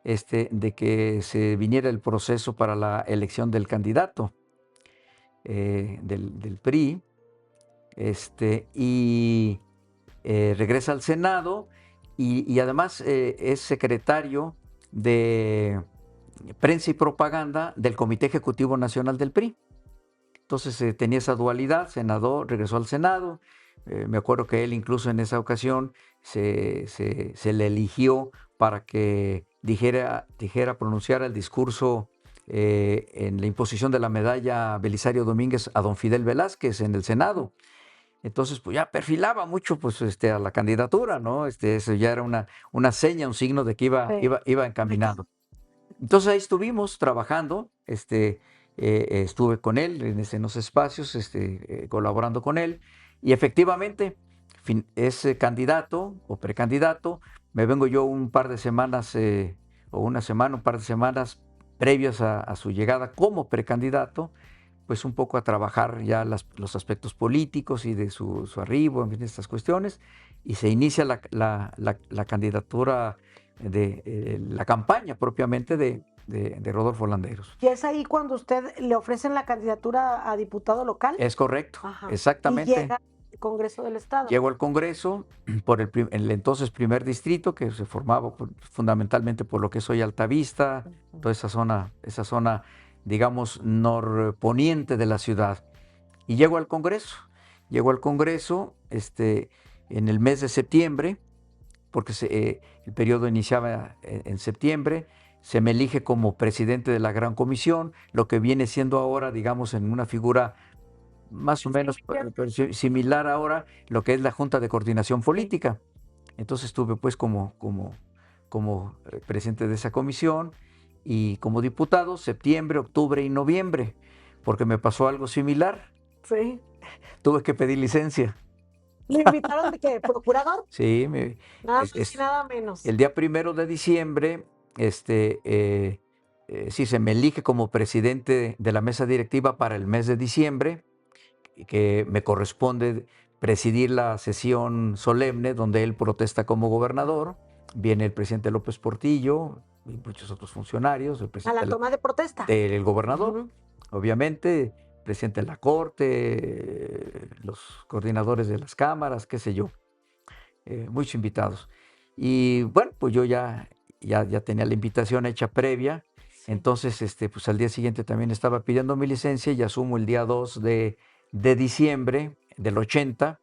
de que se viniera el proceso para la elección del candidato del PRI, y regresa al Senado y además es secretario de Prensa y Propaganda del Comité Ejecutivo Nacional del PRI. Entonces tenía esa dualidad, senador, regresó al Senado. Me acuerdo que él incluso en esa ocasión se le eligió para que pronunciara el discurso en la imposición de la medalla Belisario Domínguez a don Fidel Velázquez en el Senado. Entonces, pues ya perfilaba mucho pues, a la candidatura, ¿no? Eso ya era una seña, un signo de que iba encaminado. Entonces ahí estuvimos trabajando, estuve con él en esos espacios, colaborando con él, y efectivamente es candidato o precandidato. Me vengo yo un par de semanas, o una semana, un par de semanas previas a su llegada como precandidato, pues un poco a trabajar ya los aspectos políticos y de su arribo, en fin, estas cuestiones, y se inicia la candidatura de la campaña propiamente de Rodolfo Landeros. Y es ahí cuando usted le ofrecen la candidatura a diputado local. Es correcto, Ajá. exactamente. Y llega al Congreso del Estado. Llego al Congreso por el entonces primer distrito, que se formaba fundamentalmente por lo que es hoy Altavista, toda esa zona, digamos, norponiente de la ciudad. Y llego al Congreso. En el mes de septiembre, porque el periodo iniciaba en septiembre. Se me elige como presidente de la Gran Comisión, lo que viene siendo ahora, digamos, en una figura más o menos similar ahora, lo que es la Junta de Coordinación Política. Entonces estuve pues como presidente de esa comisión y como diputado septiembre, octubre y noviembre, porque me pasó algo similar. Sí. Tuve que pedir licencia. ¿Le invitaron de qué? ¿Procurador? Sí, nada más y nada menos. El día 1 de diciembre, sí, se me elige como presidente de la mesa directiva para el mes de diciembre, que me corresponde presidir la sesión solemne donde él protesta como gobernador. Viene el presidente López Portillo y muchos otros funcionarios. A la toma de protesta. Del gobernador, obviamente, presidente de la Corte, los coordinadores de las cámaras, qué sé yo, muchos invitados. Y bueno, pues yo ya tenía la invitación hecha previa, entonces pues al día siguiente también estaba pidiendo mi licencia y asumo el día 2 de diciembre del 80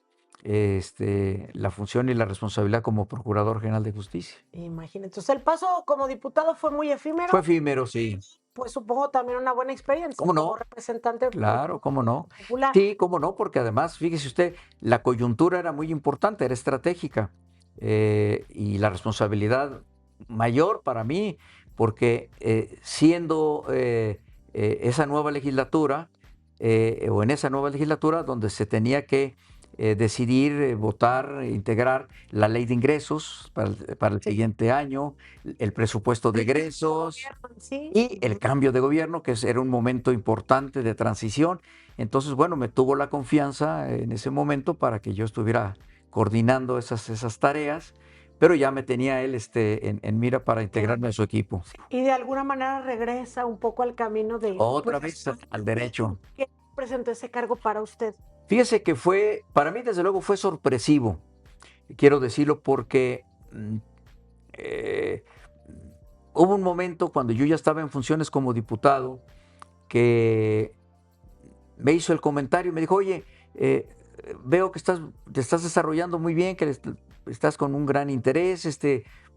la función y la responsabilidad como Procurador General de Justicia. Imagínate. Entonces el paso como diputado fue muy efímero. Fue efímero, sí. Pues supongo también una buena experiencia. ¿Cómo no? Como representante Claro, cómo no. popular. Sí, cómo no, porque además, fíjese usted, la coyuntura era muy importante, era estratégica, y la responsabilidad mayor para mí, porque siendo esa nueva legislatura, o en esa nueva legislatura donde se tenía que decidir, votar, integrar la ley de ingresos para el siguiente año, el presupuesto de egresos y el cambio de gobierno, que era un momento importante de transición. Entonces, bueno, me tuvo la confianza en ese momento para que yo estuviera coordinando esas tareas, pero ya me tenía él en mira para integrarme a su equipo. Y de alguna manera regresa un poco al camino de... Otra vez al derecho. ¿Qué presentó ese cargo para usted? Fíjese que para mí desde luego fue sorpresivo, quiero decirlo porque hubo un momento cuando yo ya estaba en funciones como diputado que me hizo el comentario y me dijo, oye, veo que te estás desarrollando muy bien, que estás con un gran interés,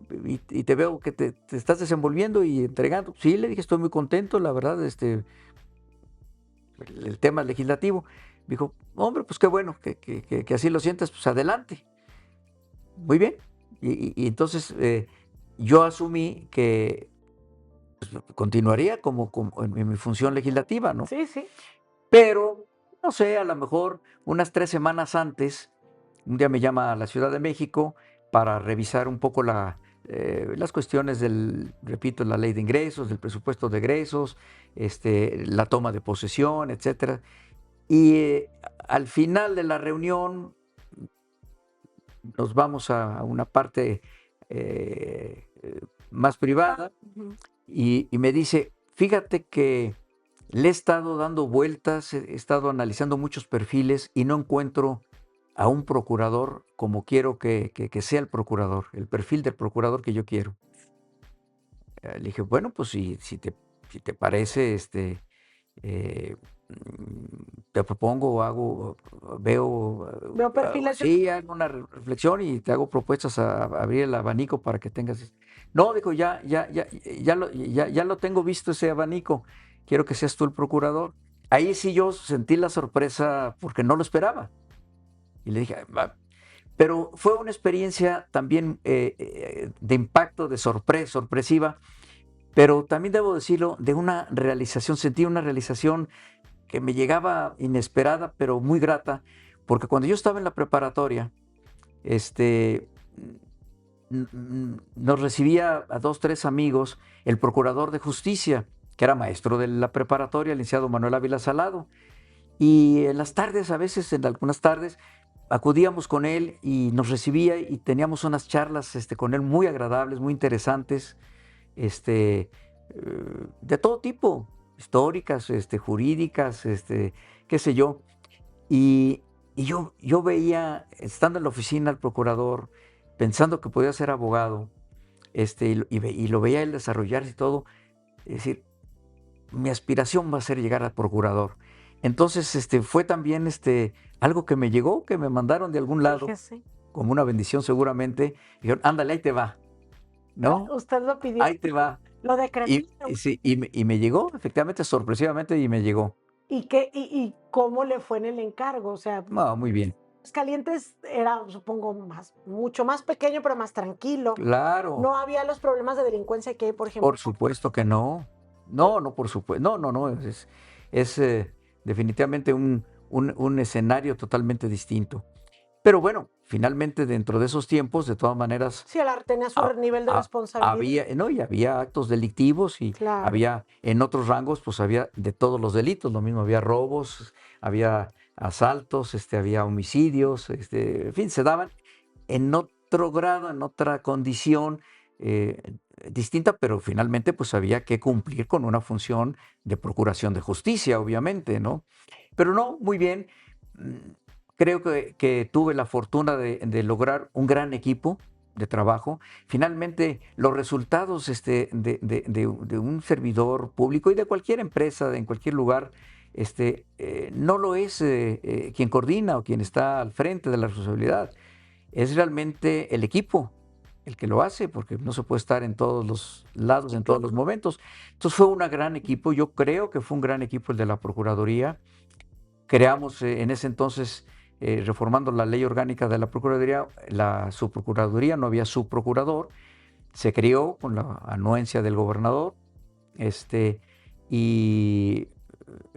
y te veo que te estás desenvolviendo y entregando. Sí, le dije, estoy muy contento, la verdad, el tema legislativo. Me dijo, hombre, pues qué bueno que así lo sientas, pues adelante. Muy bien. Y entonces yo asumí que pues, continuaría como en mi función legislativa, ¿no? Sí, sí. Pero, no sé, a lo mejor unas 3 semanas antes, un día me llama a la Ciudad de México para revisar un poco las cuestiones repito, la ley de ingresos, del presupuesto de egresos, la toma de posesión, etcétera. Y al final de la reunión nos vamos a una parte más privada y me dice, fíjate que le he estado dando vueltas, he estado analizando muchos perfiles y no encuentro a un procurador como quiero que sea el procurador, el perfil del procurador que yo quiero. Le dije, bueno, pues si te parece, te propongo, Veo perfiles. sí, hago una reflexión y te hago propuestas a abrir el abanico para que tengas. No, dijo, ya lo tengo visto ese abanico, quiero que seas tú el procurador. Ahí sí yo sentí la sorpresa porque no lo esperaba. Y le dije, va. Pero fue una experiencia también de impacto, de sorpresiva, pero también debo decirlo, de una realización, sentí una realización que me llegaba inesperada, pero muy grata, porque cuando yo estaba en la preparatoria, nos recibía a 2, 3 amigos el procurador de justicia, que era maestro de la preparatoria, el licenciado Manuel Ávila Salado, y en las tardes, a veces en algunas tardes, acudíamos con él y nos recibía y teníamos unas charlas con él muy agradables, muy interesantes, de todo tipo, históricas, jurídicas, qué sé yo. Y yo veía, estando en la oficina al procurador, pensando que podía ser abogado, y lo veía él desarrollarse y todo, es decir, mi aspiración va a ser llegar al procurador. Entonces, fue también algo que me llegó, que me mandaron de algún lado, Fíjese. como una bendición seguramente. Dijeron, ándale, ahí te va, ¿no? Usted lo pidió. Ahí te va. Lo decretó. Sí, y me llegó, efectivamente, sorpresivamente, y me llegó. ¿Y cómo le fue en el encargo? O sea, No, muy bien. Calientes era, supongo, mucho más pequeño, pero más tranquilo. Claro. No había los problemas de delincuencia que hay, por ejemplo. Por supuesto que no. No, por supuesto. No. Es definitivamente un escenario totalmente distinto. Pero bueno, finalmente dentro de esos tiempos, de todas maneras, Sí, tenía su nivel de responsabilidad. había actos delictivos y Claro. había en otros rangos, pues había de todos los delitos. Lo mismo, había robos, había asaltos, había homicidios, en fin, se daban en otro grado, en otra condición distinta, pero finalmente pues había que cumplir con una función de procuración de justicia, obviamente, ¿no? Pero no, muy bien. Creo que tuve la fortuna de lograr un gran equipo de trabajo. Finalmente, los resultados de un servidor público y de cualquier empresa, en cualquier lugar, no lo es quien coordina o quien está al frente de la responsabilidad. Es realmente el equipo el que lo hace, porque no se puede estar en todos los lados, en todos los momentos. Entonces fue un gran equipo. Yo creo que fue un gran equipo el de la Procuraduría. Creamos en ese entonces, reformando la ley orgánica de la Procuraduría, la subprocuraduría, no había subprocurador, se creó con la anuencia del gobernador, y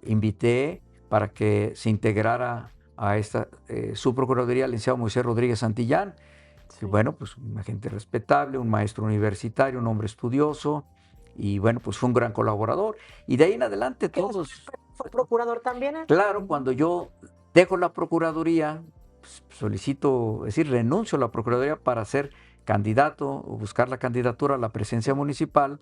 invité para que se integrara a esta subprocuraduría el licenciado Moisés Rodríguez Santillán, que bueno, pues una gente respetable, un maestro universitario, un hombre estudioso, y bueno, pues fue un gran colaborador. Y de ahí en adelante todos... ¿Fue procurador también? Claro, cuando yo dejo la Procuraduría, pues, solicito, es decir, renuncio a la Procuraduría para ser candidato o buscar la candidatura a la presidencia municipal,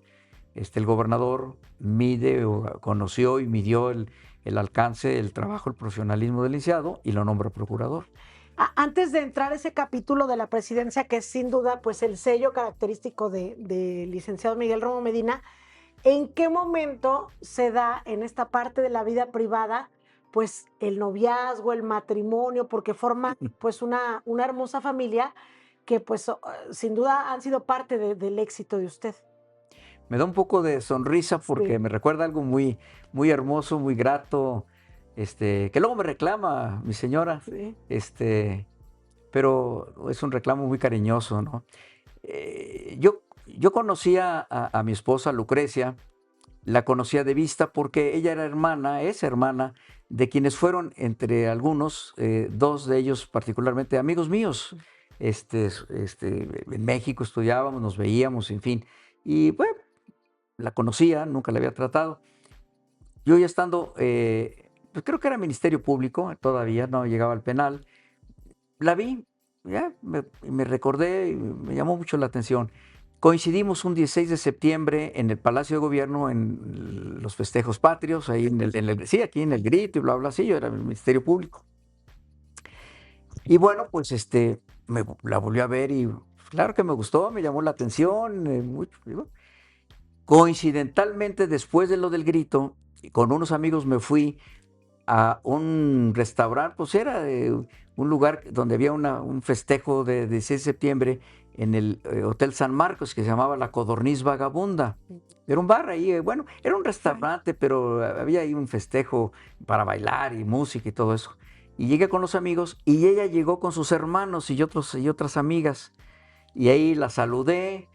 el gobernador mide o conoció y midió el alcance, el trabajo, el profesionalismo del licenciado y lo nombra procurador. Antes de entrar a ese capítulo de la presidencia, que es sin duda pues el sello característico del licenciado Miguel Romo Medina, ¿en qué momento se da en esta parte de la vida privada pues el noviazgo, el matrimonio, porque forma pues una hermosa familia que pues sin duda han sido parte del éxito de usted? Me da un poco de sonrisa porque Sí. me recuerda algo muy, muy hermoso, muy grato, que luego me reclama mi señora, Sí. pero es un reclamo muy cariñoso, ¿no? Yo conocía a mi esposa Lucrecia, la conocía de vista porque ella era hermana, es hermana de quienes fueron, entre algunos, dos de ellos particularmente amigos míos. En México estudiábamos, nos veíamos, en fin. Y bueno, la conocía, nunca la había tratado. Yo ya estando, pues creo que era Ministerio Público, todavía no llegaba al penal, la vi, ya me recordé y me llamó mucho la atención. Coincidimos un 16 de septiembre en el Palacio de Gobierno en los festejos patrios, ahí sí, aquí en el Grito y bla, bla, sí, yo era el Ministerio Público. Y bueno, pues la volví a ver y claro que me gustó, me llamó la atención, mucho. Y bueno, coincidentalmente, después de lo del Grito, con unos amigos me fui a un restaurante, pues era un lugar donde había un festejo de 16 de septiembre en el Hotel San Marcos que se llamaba La Codorniz Vagabunda. Era un bar ahí, bueno, era un restaurante, pero había ahí un festejo para bailar y música y todo eso. Y llegué con los amigos y ella llegó con sus hermanos y otras amigas. Y ahí la saludé,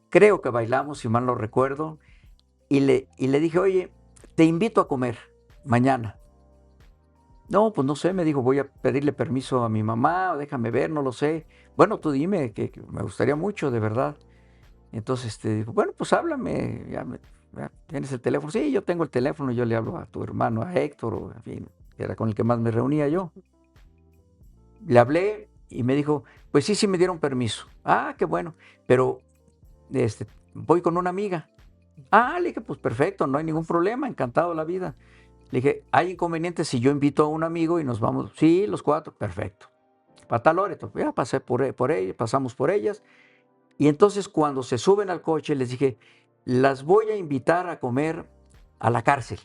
creo que bailamos, si mal no recuerdo, y le dije, oye, te invito a comer mañana. No, pues no sé, me dijo, voy a pedirle permiso a mi mamá, o déjame ver, no lo sé. Bueno, tú dime, que me gustaría mucho, de verdad. Entonces, dijo, bueno, pues háblame, ya tienes el teléfono. Sí, yo tengo el teléfono, yo le hablo a tu hermano, a Héctor, o en fin, que era con el que más me reunía yo. Le hablé y me dijo, pues sí me dieron permiso. Ah, qué bueno, pero voy con una amiga. Ah, le dije, pues perfecto, no hay ningún problema, encantado de la vida. Le dije, ¿hay inconvenientes si yo invito a un amigo y nos vamos? Sí, los cuatro, perfecto. Para tal hora, ya pasé por ellas, pasamos por ellas. Y entonces cuando se suben al coche les dije, las voy a invitar a comer a la cárcel.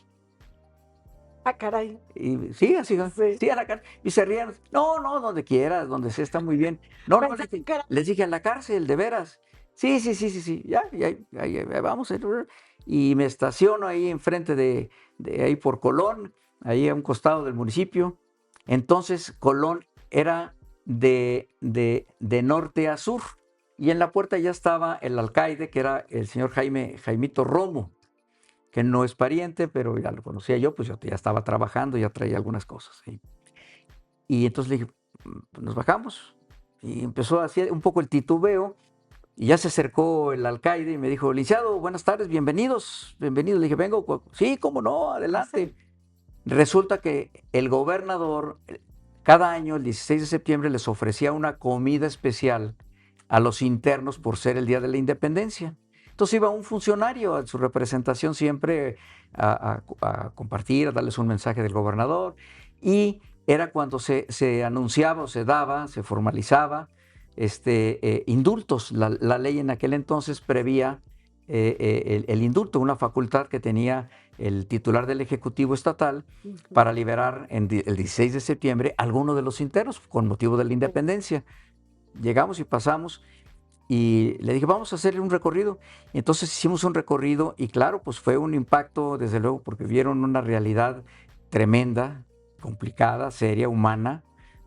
Ah, caray. Y sí, así, sí, a la cárcel. Y se rían, no, donde quieras, donde sea, está muy bien. No, les dije, a la cárcel, de veras. Sí, ya vamos. Y me estaciono ahí enfrente de ahí por Colón, ahí a un costado del municipio. Entonces Colón era de norte a sur. Y en la puerta ya estaba el alcaide, que era el señor Jaimito Romo, que no es pariente, pero ya lo conocía yo, pues yo ya estaba trabajando, ya traía algunas cosas. ¿Sí? Y entonces le dije, pues nos bajamos. Y empezó a hacer un poco el titubeo. Y ya se acercó el alcaide y me dijo, licenciado, buenas tardes, bienvenidos. Le dije, vengo. Sí, cómo no, adelante. Resulta que el gobernador, cada año, el 16 de septiembre, les ofrecía una comida especial a los internos por ser el Día de la Independencia. Entonces iba un funcionario a su representación siempre a compartir, a darles un mensaje del gobernador. Y era cuando se anunciaba o se daba, se formalizaba indultos. La ley en aquel entonces prevía el indulto, una facultad que tenía el titular del Ejecutivo Estatal para liberar el 16 de septiembre a alguno de los internos con motivo de la independencia. Llegamos y pasamos y le dije, vamos a hacerle un recorrido. Y entonces hicimos un recorrido y claro, pues fue un impacto, desde luego, porque vieron una realidad tremenda, complicada, seria, humana,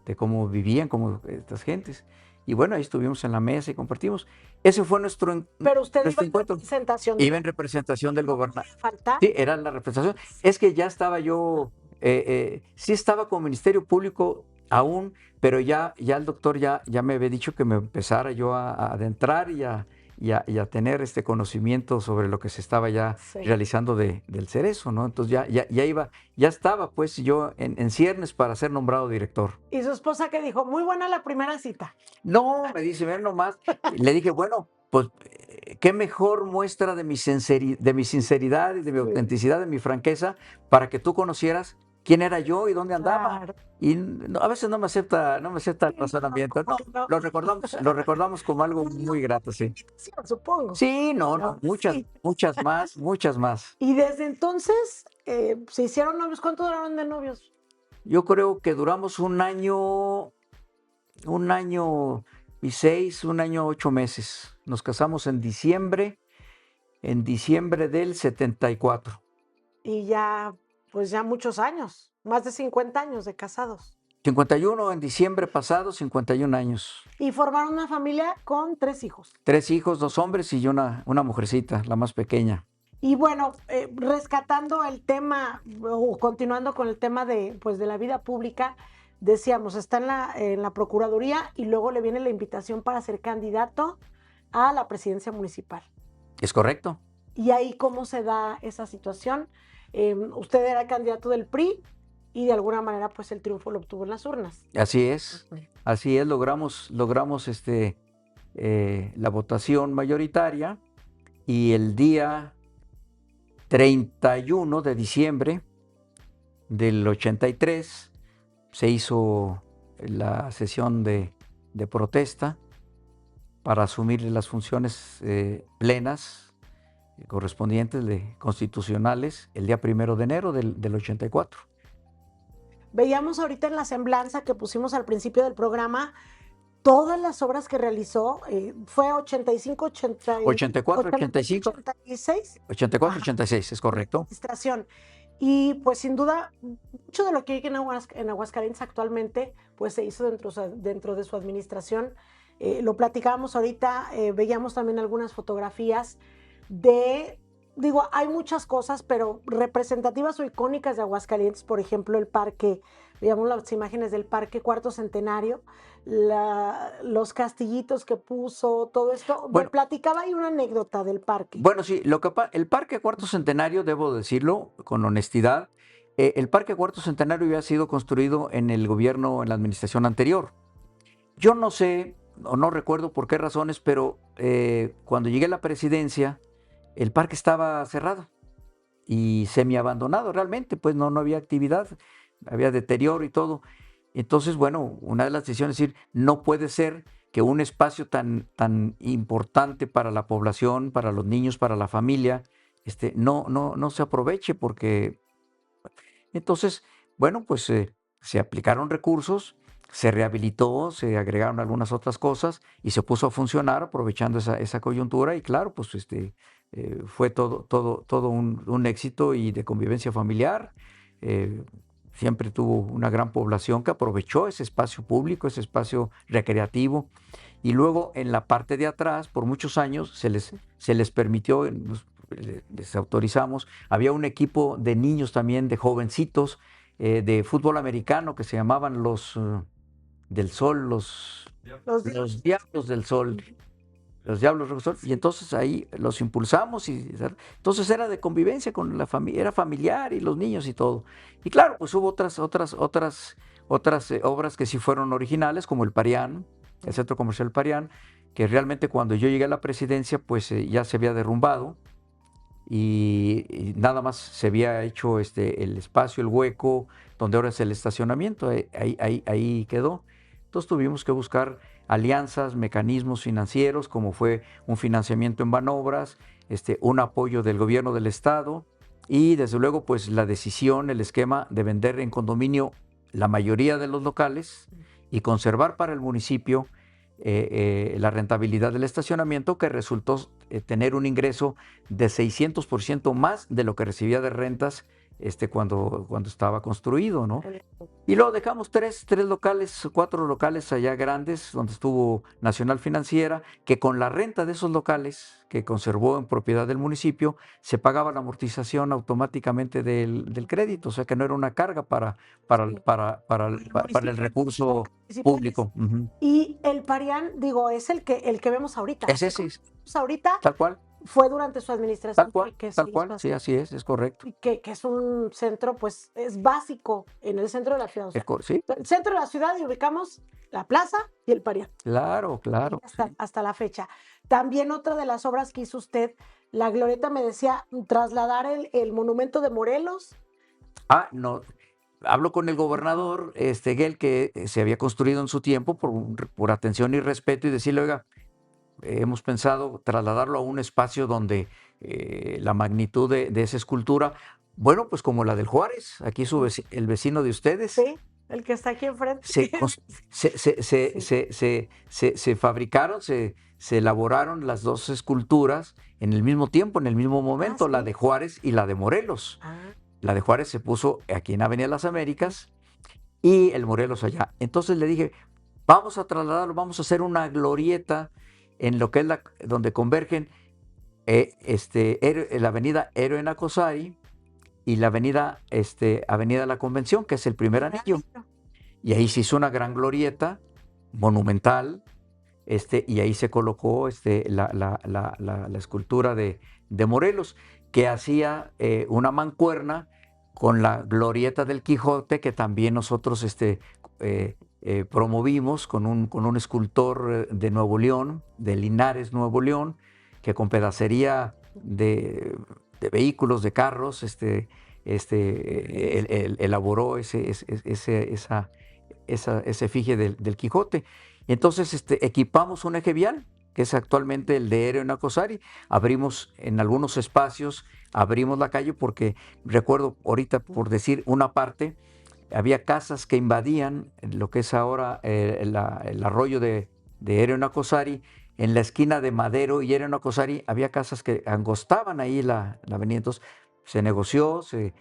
de cómo vivían como estas gentes. Y bueno, ahí estuvimos en la mesa y compartimos. Ese fue nuestro Pero usted iba en encuentro. representación. Iba en representación del gobernador. ¿Falta? Sí, era la representación. Es que ya estaba yo, sí estaba con Ministerio Público aún, pero ya el doctor ya me había dicho que me empezara yo a adentrar y a y a tener conocimiento sobre lo que se estaba ya Sí. realizando del Cerezo, ¿no? Entonces ya estaba pues yo en ciernes para ser nombrado director. Y su esposa que dijo, muy buena la primera cita. No, me dice, ven nomás. Y le dije, bueno, pues qué mejor muestra de mi sinceridad y de mi Sí. autenticidad, de mi franqueza, para que tú conocieras quién era yo y dónde andaba. Claro. Y a veces no me acepta el Sí, razonamiento. no, No, no. lo recordamos como algo muy grato, sí. Sí, supongo. Sí, no, Pero muchas, sí. muchas más, muchas más. Y desde entonces se hicieron novios. ¿Cuánto duraron de novios? Yo creo que duramos un año y 6, un año 8 meses. Nos casamos en diciembre del 74. Y ya, pues ya muchos años, más de 50 años de casados. 51 en diciembre pasado, 51 años. Y formaron una familia con 3 hijos. 3 hijos, 2 hombres y una mujercita, la más pequeña. Y bueno, rescatando el tema o continuando con el tema de la vida pública, decíamos, está en la Procuraduría y luego le viene la invitación para ser candidato a la presidencia municipal. ¿Es correcto? Y ahí, ¿cómo se da esa situación? Usted era candidato del PRI y de alguna manera pues el triunfo lo obtuvo en las urnas. Así es, logramos la votación mayoritaria y el día 31 de diciembre del 83 se hizo la sesión de protesta para asumir las funciones plenas correspondientes constitucionales el día 1 de enero del 84. Veíamos ahorita en la semblanza que pusimos al principio del programa todas las obras que realizó, fue 85, 84, 85, 86. 84, Ajá. 86, es correcto. Administración. Y pues sin duda, mucho de lo que hay en Aguascalientes actualmente, pues se hizo dentro de su administración. Lo platicábamos ahorita, veíamos también algunas fotografías digo, hay muchas cosas, pero representativas o icónicas de Aguascalientes, por ejemplo, el parque, veíamos las imágenes del parque Cuarto Centenario, los castillitos que puso, todo esto. Bueno, me platicaba ahí una anécdota del parque. Bueno, sí, el Parque Cuarto Centenario, debo decirlo con honestidad, el Parque Cuarto Centenario había sido construido en el gobierno, en la administración anterior. Yo no sé, o no recuerdo por qué razones, pero cuando llegué a la presidencia, el parque estaba cerrado y semiabandonado realmente, pues no había actividad, había deterioro y todo. Entonces, bueno, una de las decisiones es decir, no puede ser que un espacio tan importante para la población, para los niños, para la familia, no se aproveche porque... Entonces, bueno, pues se aplicaron recursos, se rehabilitó, se agregaron algunas otras cosas y se puso a funcionar aprovechando esa coyuntura y claro, pues fue todo un éxito y de convivencia familiar. Siempre tuvo una gran población que aprovechó ese espacio público, ese espacio recreativo. Y luego en la parte de atrás, por muchos años, se les permitió, les autorizamos, había un equipo de niños también, de jovencitos, de fútbol americano que se llamaban los del Sol, los Diablos del Sol. Los Diablos del Sol, y entonces ahí los impulsamos y entonces era de convivencia con la familia, era familiar y los niños y todo. Y claro, pues hubo otras obras que sí fueron originales, como el Parián, el Centro Comercial Parián, que realmente cuando yo llegué a la presidencia, pues ya se había derrumbado y nada más se había hecho el espacio, el hueco, donde ahora es el estacionamiento, ahí quedó. Entonces tuvimos que buscar alianzas, mecanismos financieros, como fue un financiamiento en Banobras, un apoyo del gobierno del estado y desde luego pues la decisión, el esquema de vender en condominio la mayoría de los locales y conservar para el municipio la rentabilidad del estacionamiento, que resultó tener un ingreso de 600% más de lo que recibía de rentas cuando estaba construido, ¿no? Y luego dejamos cuatro locales allá grandes, donde estuvo Nacional Financiera, que con la renta de esos locales, que conservó en propiedad del municipio, se pagaba la amortización automáticamente del crédito, o sea que no era una carga para el recurso público. Ujú. Y el Parián, digo, es el que vemos ahorita. Ese sí, Ahorita tal cual, fue durante su administración que se tal hizo cual, así. sí, así es correcto. Y que es un centro, pues, es básico en el centro de la ciudad. O sea, Sí, el centro de la ciudad, y ubicamos la plaza y el Parián. claro. Hasta la fecha. También otra de las obras que hizo usted, la Glorieta, me decía, trasladar el monumento de Morelos. No, hablo con el gobernador Guel, que se había construido en su tiempo por atención y respeto, y decirle, oiga, hemos pensado trasladarlo a un espacio donde la magnitud de esa escultura, bueno, pues como la del Juárez, aquí el vecino de ustedes, Sí, el que está aquí enfrente. se fabricaron, se elaboraron las dos esculturas en el mismo tiempo, en el mismo momento, sí. la de Juárez y la de Morelos. La de Juárez se puso aquí en Avenida Las Américas y el Morelos allá. Entonces le dije, vamos a trasladarlo, vamos a hacer una glorieta en lo que es donde convergen la avenida Héroe Nacosari y la avenida La Convención, que es el primer anillo. Y ahí se hizo una gran glorieta monumental, y ahí se colocó la escultura de Morelos, que hacía una mancuerna con la glorieta del Quijote, que también nosotros promovimos con un escultor de Nuevo León, de Linares, Nuevo León, que con pedacería de vehículos, de carros, elaboró esa efigie del Quijote. Entonces equipamos un eje vial, que es actualmente el de Héroe Nacosari. Abrimos en algunos espacios, abrimos la calle porque recuerdo ahorita, por decir una parte, había casas que invadían lo que es ahora el arroyo de Héroe Nacosari. En la esquina de Madero y Héroe Nacosari había casas que angostaban ahí la avenida. Entonces se negoció, se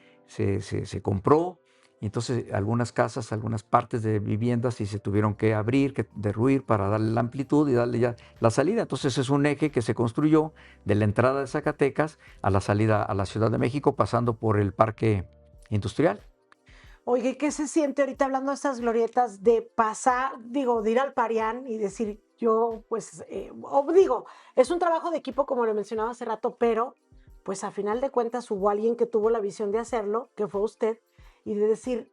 compró. Y entonces algunas casas, algunas partes de viviendas sí se tuvieron que abrir, que derruir para darle la amplitud y darle ya la salida. Entonces es un eje que se construyó de la entrada de Zacatecas a la salida a la Ciudad de México, pasando por el Parque Industrial. Oye, ¿qué se siente ahorita hablando de estas glorietas de pasar, de ir al Parián y decir, yo, pues, es un trabajo de equipo, como lo mencionaba hace rato, pero, pues, a final de cuentas hubo alguien que tuvo la visión de hacerlo, que fue usted, y de decir,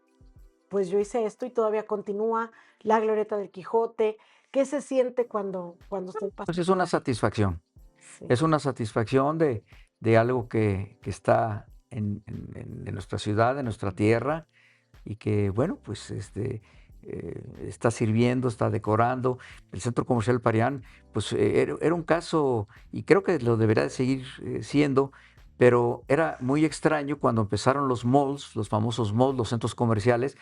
pues yo hice esto y todavía continúa la glorieta del Quijote. ¿Qué se siente cuando usted pasa? Pues es una satisfacción. Sí. Es una satisfacción de algo que está en nuestra ciudad, en nuestra tierra, y que, bueno, pues está sirviendo, está decorando. El Centro Comercial Parián, pues era un caso, y creo que lo deberá de seguir siendo, pero era muy extraño cuando empezaron los malls, los famosos malls, los centros comerciales.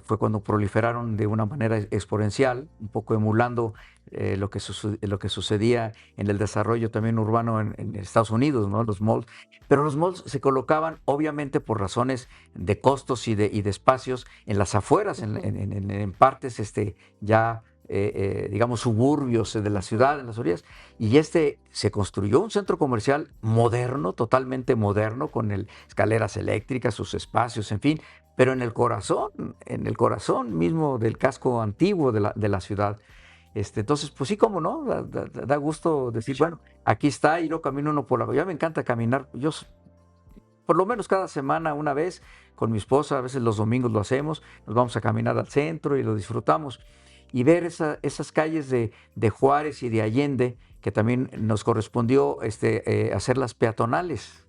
Fue cuando proliferaron de una manera exponencial, un poco emulando lo que sucedía en el desarrollo también urbano en Estados Unidos, ¿no? Los malls. Pero los malls se colocaban, obviamente, por razones de costos y de espacios, en las afueras, en partes ya digamos, suburbios de la ciudad, en las orillas, y se construyó un centro comercial moderno, totalmente moderno, con escaleras eléctricas, sus espacios, en fin, pero en el corazón mismo del casco antiguo de la ciudad. Entonces, pues sí, cómo no, da gusto decir, bueno, aquí está, y luego camina uno por la... Ya me encanta caminar, yo por lo menos cada semana una vez, con mi esposa, a veces los domingos lo hacemos, nos vamos a caminar al centro y lo disfrutamos. Y ver esas calles de Juárez y de Allende, que también nos correspondió hacerlas peatonales.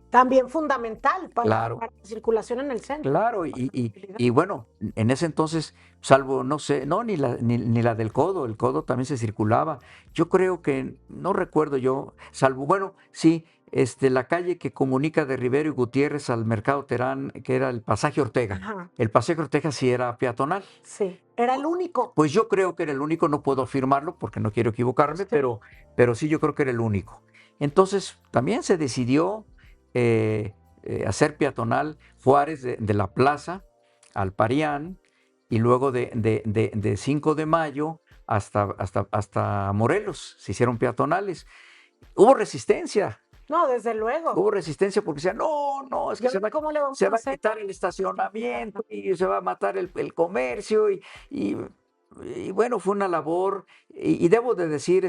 También fundamental para Claro. la circulación en el centro. Claro, y bueno, en ese entonces, salvo, no sé, ni la del Codo, el Codo también se circulaba. Yo creo que, no recuerdo yo, salvo, bueno, sí, la calle que comunica de Rivero y Gutiérrez al Mercado Terán, que era el Pasaje Ortega. Ajá. El Pasaje Ortega sí era peatonal. Sí, era el único. Pues yo creo que era el único, no puedo afirmarlo porque no quiero equivocarme, Sí. pero sí yo creo que era el único. Entonces también se decidió hacer peatonal Juárez de la plaza al Parián, y luego de 5 de mayo hasta Morelos se hicieron peatonales. Hubo resistencia. No, desde luego. Hubo resistencia porque decían, no, es que ¿Cómo le vamos se a va a hacer? quitar el estacionamiento y se va a matar el comercio. Y bueno, fue una labor. Y debo de decir,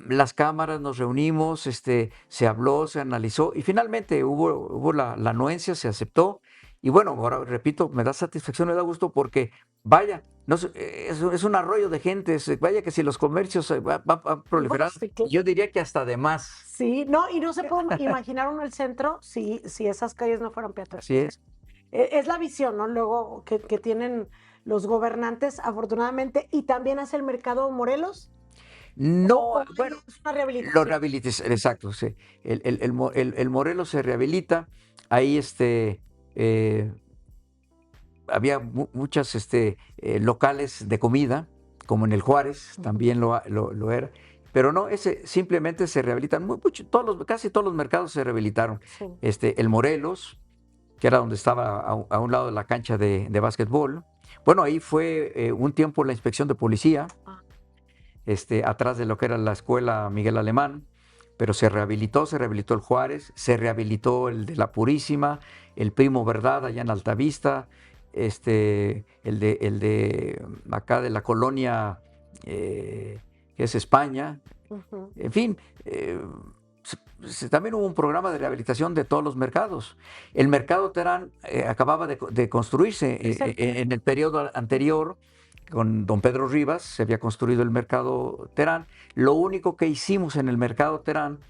las cámaras nos reunimos, se habló, se analizó y finalmente hubo la anuencia, se aceptó. Y bueno, ahora repito, me da satisfacción, me da gusto porque, vaya, no, es un arroyo de gente, vaya que si los comercios van a proliferar, Sí, claro. yo diría que hasta de más. Sí, no, y no se puede imaginar uno el centro si esas calles no fueran peatonales. Así es. Es la visión, ¿no? Luego que tienen los gobernantes, afortunadamente, y también hace el mercado Morelos. No, ¿O bueno, es una rehabilitación? lo rehabilites, exacto, sí. El Morelos se rehabilita, ahí había muchas locales de comida, como en el Juárez, también lo era, pero no, ese simplemente se rehabilitan, casi todos los mercados se rehabilitaron. Sí. El Morelos, que era donde estaba a un lado de la cancha de básquetbol, bueno, ahí fue un tiempo la inspección de policía, atrás de lo que era la escuela Miguel Alemán, pero se rehabilitó el Juárez, se rehabilitó el de la Purísima, el Primo Verdad allá en Altavista, el de acá de la colonia que es España, Ujú. en fin, también hubo un programa de rehabilitación de todos los mercados. El mercado Terán acababa de construirse en el periodo anterior. Con don Pedro Rivas se había construido el mercado Terán. Lo único que hicimos en el mercado Terán,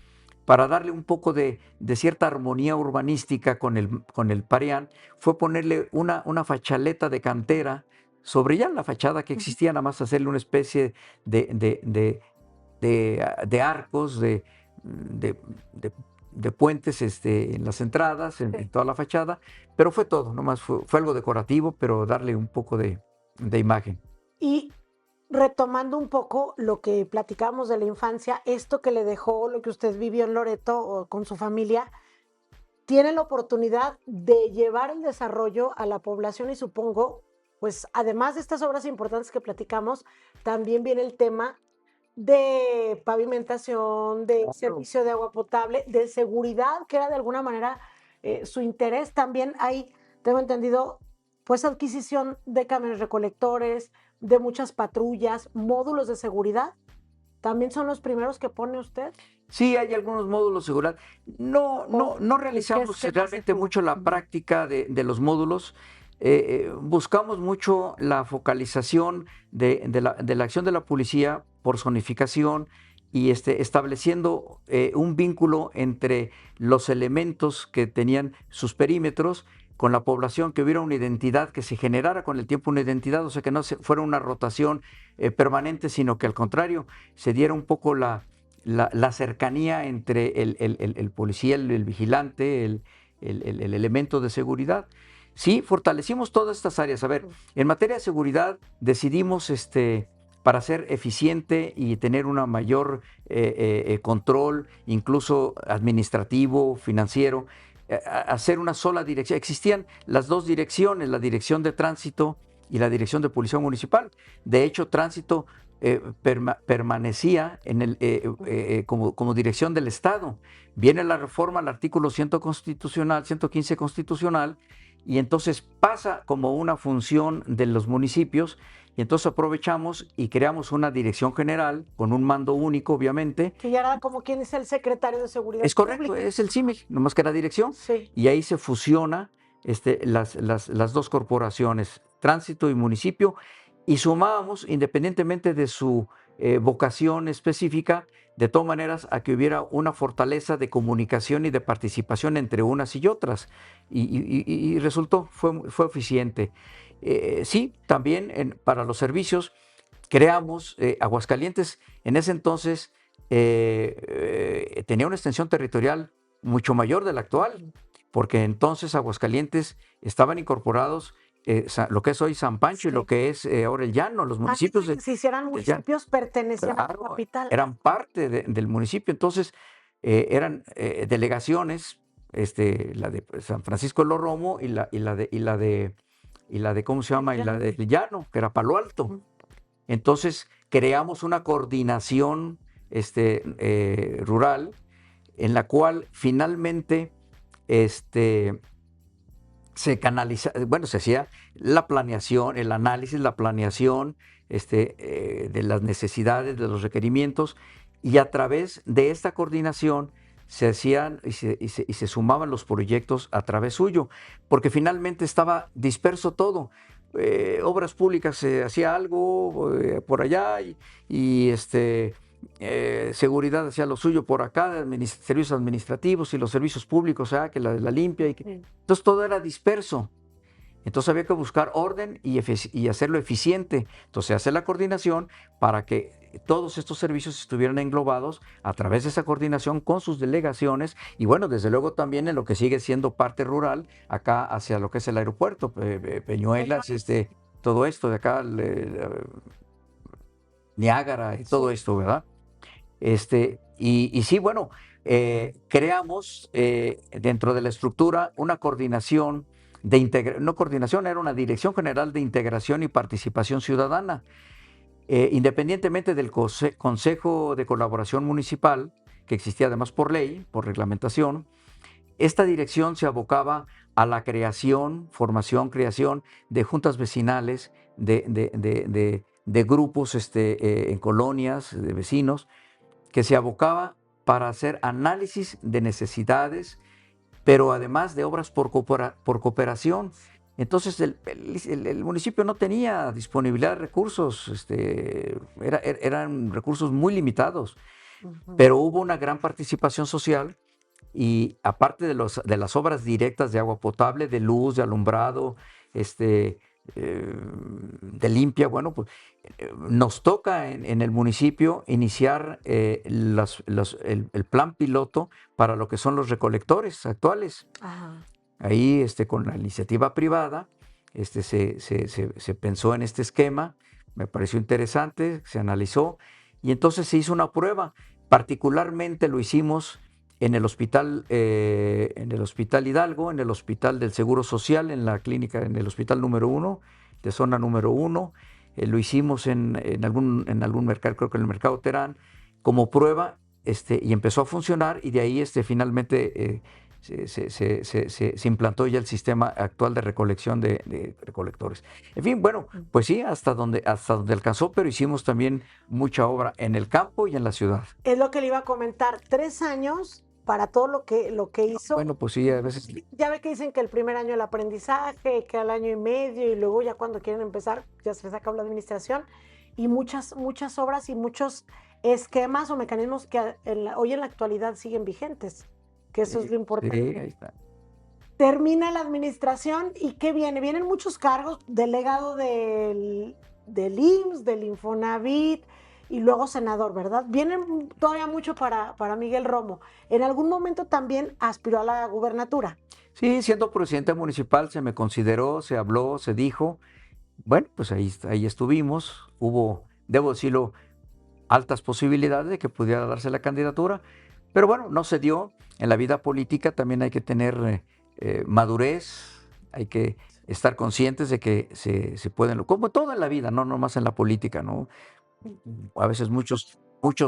para darle un poco de cierta armonía urbanística con el Parián, fue ponerle una fachaleta de cantera sobre ya la fachada que existía, nada más hacerle una especie de arcos, de puentes en las entradas, en toda la fachada, pero fue todo, nomás fue algo decorativo, pero darle un poco de imagen. Y retomando un poco lo que platicábamos de la infancia, esto que le dejó, lo que usted vivió en Loreto o con su familia, tiene la oportunidad de llevar el desarrollo a la población y supongo, pues además de estas obras importantes que platicamos, también viene el tema de pavimentación, de servicio de agua potable, de seguridad, que era de alguna manera su interés. También hay, tengo entendido, pues adquisición de camiones recolectores, de muchas patrullas, módulos de seguridad. ¿También son los primeros que pone usted? Sí, hay algunos módulos de seguridad. No realizamos realmente mucho la práctica de los módulos. Buscamos mucho la focalización de la acción de la policía por zonificación y estableciendo un vínculo entre los elementos que tenían sus perímetros con la población, que hubiera una identidad, que se generara con el tiempo una identidad, o sea, que no fuera una rotación permanente, sino que al contrario, se diera un poco la cercanía entre el policía, el vigilante, el elemento de seguridad. Sí, fortalecimos todas estas áreas. A ver, en materia de seguridad decidimos, para ser eficiente y tener una mayor control, incluso administrativo, financiero, hacer una sola dirección. Existían las dos direcciones, la dirección de tránsito y la dirección de policía municipal. De hecho, tránsito permanecía como dirección del Estado. Viene la reforma al artículo 115 constitucional, y entonces pasa como una función de los municipios, y entonces aprovechamos y creamos una dirección general con un mando único, obviamente. Que ya era como quien es el secretario de Seguridad Es correcto, Pública. es el CIMIC, nomás que era dirección. Sí. Y ahí se fusiona las dos corporaciones, tránsito y municipio, y sumábamos, independientemente de su vocación específica, de todas maneras, a que hubiera una fortaleza de comunicación y de participación entre unas y otras. Y resultó, fue eficiente. Sí, también para los servicios creamos Aguascalientes. En ese entonces tenía una extensión territorial mucho mayor de la actual, porque entonces Aguascalientes estaban incorporados lo que es hoy San Pancho y lo que es ahora el Llano, los municipios. Si hicieran municipios, pertenecían a la capital. Eran parte del municipio, entonces eran delegaciones la de San Francisco de los Romo y la de ¿cómo se llama? Y la de Llano, que era Palo Alto. Entonces creamos una coordinación rural en la cual finalmente se hacía la planeación, el análisis, la planeación de las necesidades, de los requerimientos, y a través de esta coordinación se hacían y se sumaban los proyectos a través suyo, porque finalmente estaba disperso todo. Obras públicas se hacía algo por allá y seguridad hacía lo suyo por acá, servicios administrativos y los servicios públicos, que la limpia. Entonces todo era disperso. Entonces había que buscar orden y hacerlo eficiente. Entonces se hace la coordinación para que todos estos servicios estuvieran englobados a través de esa coordinación con sus delegaciones y bueno, desde luego también en lo que sigue siendo parte rural, acá hacia lo que es el aeropuerto, Peñuelas, todo esto de acá, Niágara y todo esto, ¿verdad? Y sí, bueno, creamos dentro de la estructura una coordinación no coordinación, era una Dirección General de Integración y Participación Ciudadana. Independientemente del Consejo de Colaboración Municipal, que existía además por ley, por reglamentación, esta dirección se abocaba a la creación de juntas vecinales, de grupos en colonias, de vecinos, que se abocaba para hacer análisis de necesidades, pero además de obras por cooperación. Entonces el municipio no tenía disponibilidad de recursos, eran recursos muy limitados, pero hubo una gran participación social y aparte de las obras directas de agua potable, de luz, de alumbrado, de limpia, bueno, pues nos toca en el municipio iniciar el plan piloto para lo que son los recolectores actuales. Ajá. Ahí con la iniciativa privada se pensó en este esquema, me pareció interesante, se analizó y entonces se hizo una prueba. Particularmente lo hicimos en el hospital Hidalgo, en el hospital del Seguro Social, en la clínica, en el hospital número 1, de zona número 1. Lo hicimos en algún mercado, creo que en el mercado Terán, como prueba, y empezó a funcionar y de ahí finalmente se implantó ya el sistema actual de recolección de recolectores. En fin, bueno, pues sí, hasta donde alcanzó, pero hicimos también mucha obra en el campo y en la ciudad. Es lo que le iba a comentar, 3 años para todo lo que hizo. Bueno, pues sí, a veces... Ya ve que dicen que el primer año el aprendizaje, que al año y medio, y luego ya cuando quieren empezar, ya se les acaba la administración, y muchas obras y muchos esquemas o mecanismos que hoy en la actualidad siguen vigentes, que eso es lo importante. Sí, ahí está. Termina la administración y ¿qué viene? Vienen muchos cargos, delegado del IMSS, del Infonavit y luego senador, ¿verdad? Viene todavía mucho para Miguel Romo. En algún momento también aspiró a la gubernatura. Sí, siendo presidente municipal se me consideró, se habló, se dijo. Bueno, pues ahí estuvimos. Hubo, debo decirlo, altas posibilidades de que pudiera darse la candidatura. Pero bueno, no se dio. En la vida política también hay que tener madurez, hay que estar conscientes de que se pueden, como todo en la vida, no nomás en la política, ¿no? A veces muchos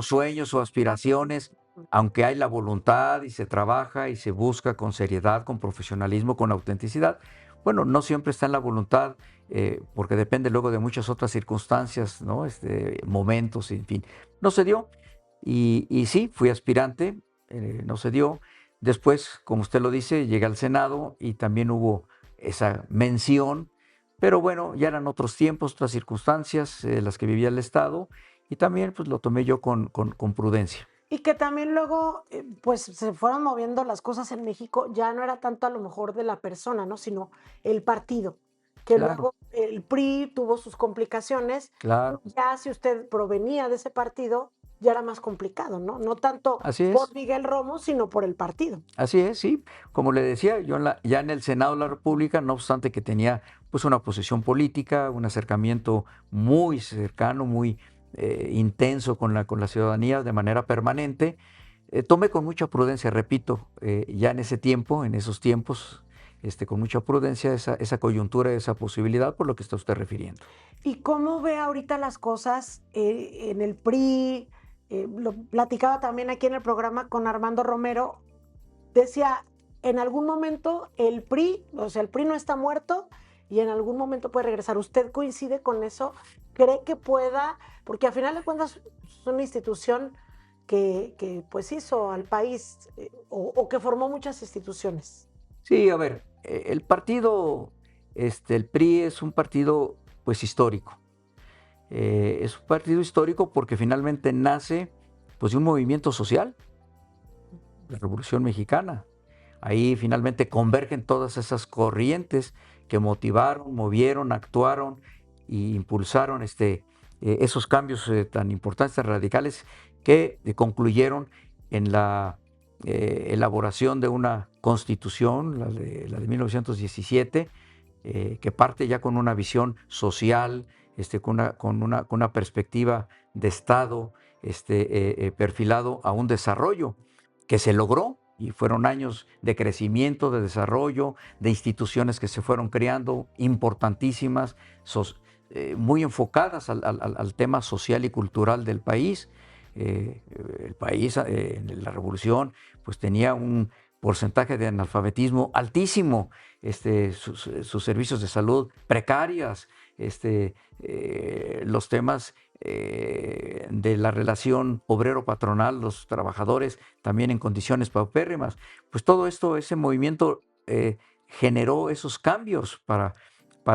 sueños o aspiraciones, aunque hay la voluntad y se trabaja y se busca con seriedad, con profesionalismo, con autenticidad, bueno, no siempre está en la voluntad, porque depende luego de muchas otras circunstancias, ¿no? Momentos, en fin. No se dio. Y sí, fui aspirante, no se dio. Después, como usted lo dice, llegué al Senado y también hubo esa mención, pero bueno, ya eran otros tiempos, otras circunstancias las que vivía el Estado y también pues lo tomé yo con prudencia. Y que también luego, pues se fueron moviendo las cosas en México, ya no era tanto a lo mejor de la persona, ¿no? Sino el partido, que Claro. luego el PRI tuvo sus complicaciones. Claro. Ya si usted provenía de ese partido, ya era más complicado, ¿no? No tanto Así es. por Miguel Romo, sino por el partido. Así es, sí. Como le decía, yo ya en el Senado de la República, no obstante que tenía pues una posición política, un acercamiento muy cercano, muy intenso con la ciudadanía de manera permanente, tomé con mucha prudencia, repito, ya en ese tiempo, en esos tiempos, con mucha prudencia esa coyuntura, esa posibilidad por lo que está usted refiriendo. ¿Y cómo ve ahorita las cosas en el PRI? Lo platicaba también aquí en el programa con Armando Romero. Decía, en algún momento el PRI, o sea, el PRI no está muerto y en algún momento puede regresar. ¿Usted coincide con eso? ¿Cree que pueda? Porque a final de cuentas es una institución que pues hizo al país o que formó muchas instituciones. Sí, a ver, el partido, el PRI es un partido pues histórico. Es un partido histórico porque finalmente nace pues de un movimiento social, la Revolución Mexicana. Ahí finalmente convergen todas esas corrientes que motivaron, movieron, actuaron e impulsaron esos cambios tan importantes, tan radicales, que concluyeron en la elaboración de una constitución, la de 1917, que parte ya con una visión social, con una perspectiva de Estado perfilado a un desarrollo que se logró, y fueron años de crecimiento, de desarrollo, de instituciones que se fueron creando, importantísimas, muy enfocadas al tema social y cultural del país. El país en la revolución pues tenía un porcentaje de analfabetismo altísimo, sus servicios de salud precarias, los temas de la relación obrero-patronal, los trabajadores también en condiciones paupérrimas. Pues todo esto, ese movimiento generó esos cambios para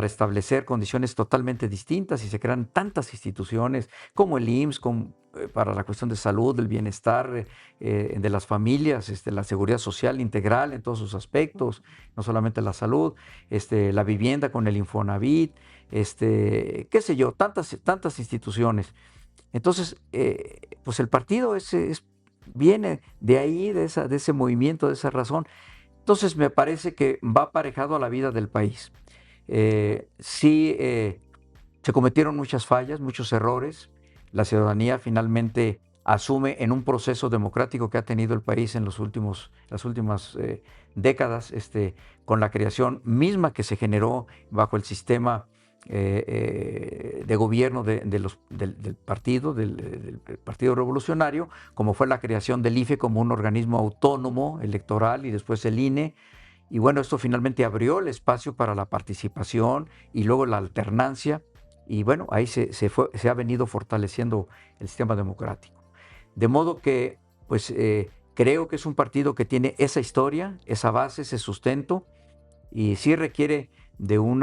establecer condiciones totalmente distintas y se crean tantas instituciones como el IMSS, para la cuestión de salud, del bienestar de las familias, la seguridad social integral en todos sus aspectos, no solamente la salud, la vivienda con el Infonavit, qué sé yo, tantas instituciones. Entonces, pues el partido viene de ahí, de ese movimiento, de esa razón. Entonces me parece que va aparejado a la vida del país. Sí, se cometieron muchas fallas, muchos errores. La ciudadanía finalmente asume en un proceso democrático que ha tenido el país en las últimas décadas, con la creación misma que se generó bajo el sistema de gobierno del Partido Revolucionario, como fue la creación del IFE como un organismo autónomo electoral y después el INE. Y bueno, esto finalmente abrió el espacio para la participación y luego la alternancia. Y bueno, ahí se ha venido fortaleciendo el sistema democrático. De modo que, pues, creo que es un partido que tiene esa historia, esa base, ese sustento, y sí requiere de un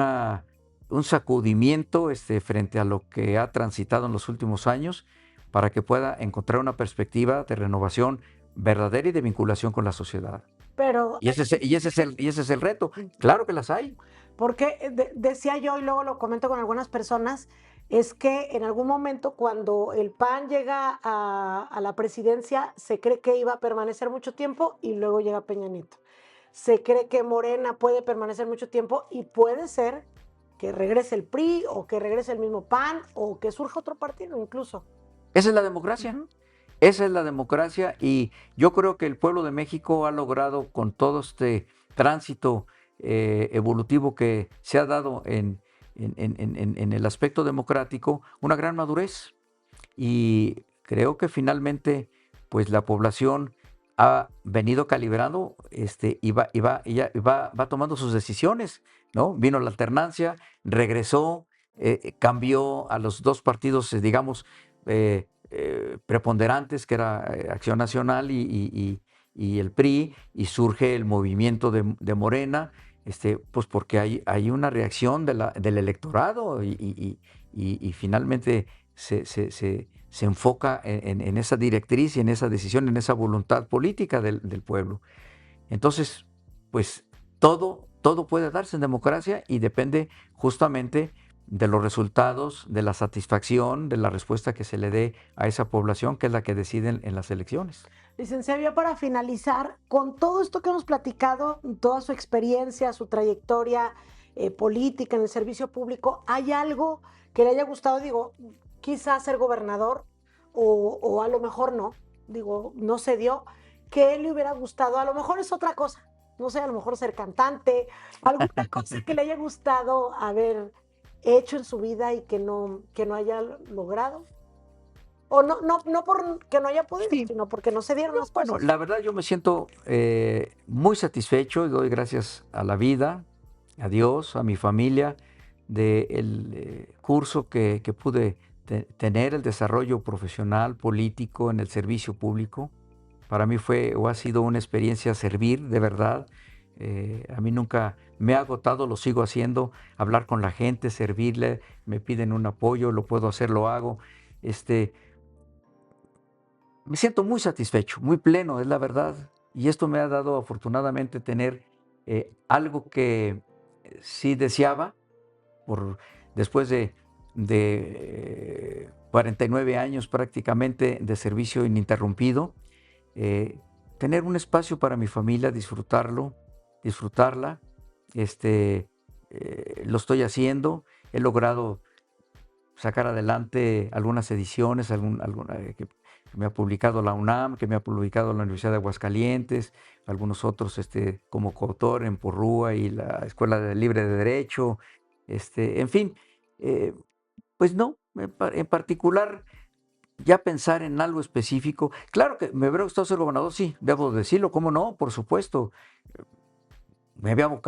sacudimiento frente a lo que ha transitado en los últimos años para que pueda encontrar una perspectiva de renovación verdadera y de vinculación con la sociedad. Pero, Y ese es el reto. Claro que las hay. porque decía yo, y luego lo comento con algunas personas, es que en algún momento cuando el PAN llega a la presidencia, se cree que iba a permanecer mucho tiempo y luego llega Peña Nieto. Se cree que Morena puede permanecer mucho tiempo y puede ser que regrese el PRI o que regrese el mismo PAN o que surja otro partido incluso. Esa es la democracia. Esa es la democracia, y yo creo que el pueblo de México ha logrado, con todo este tránsito evolutivo que se ha dado en el aspecto democrático, una gran madurez. Y creo que finalmente pues la población ha venido calibrando y va tomando sus decisiones, ¿no? Vino la alternancia, regresó, cambió a los dos partidos, digamos, preponderantes, que era Acción Nacional y el PRI, y surge el movimiento de Morena, pues porque hay una reacción del electorado y finalmente se enfoca en esa directriz y en esa decisión, en esa voluntad política del pueblo. Entonces, pues todo puede darse en democracia y depende justamente de los resultados, de la satisfacción, de la respuesta que se le dé a esa población, que es la que deciden en las elecciones. Licenciado, ya para finalizar, con todo esto que hemos platicado, toda su experiencia, su trayectoria política en el servicio público, ¿hay algo que le haya gustado? Digo, quizás ser gobernador o a lo mejor no, digo, no se dio, ¿qué le hubiera gustado? A lo mejor es otra cosa, no sé, a lo mejor ser cantante, alguna cosa que le haya gustado haber hecho en su vida y que no haya logrado. O no porque no haya podido, Sí. sino porque no se dieron las Bueno, cosas. la verdad yo me siento muy satisfecho y doy gracias a la vida, a Dios, a mi familia, del curso que pude tener, el desarrollo profesional, político, en el servicio público. Para mí fue o ha sido una experiencia servir, de verdad. A mí nunca me ha agotado, lo sigo haciendo, hablar con la gente, servirle, me piden un apoyo, lo puedo hacer, lo hago. Este, Me siento muy satisfecho, muy pleno, es la verdad. Y esto me ha dado afortunadamente tener algo que sí deseaba por, después de 49 años prácticamente de servicio ininterrumpido, eh, tener un espacio para mi familia, disfrutarla. Lo estoy haciendo, he logrado sacar adelante algunas ediciones, que me ha publicado la UNAM, que me ha publicado la Universidad de Aguascalientes, algunos otros como coautor en Porrúa y la Escuela Libre de Derecho, en fin, eh, pues no, en particular ya pensar en algo específico. Claro que me hubiera gustado ser gobernador, sí, debo decirlo, ¿cómo no? Por supuesto.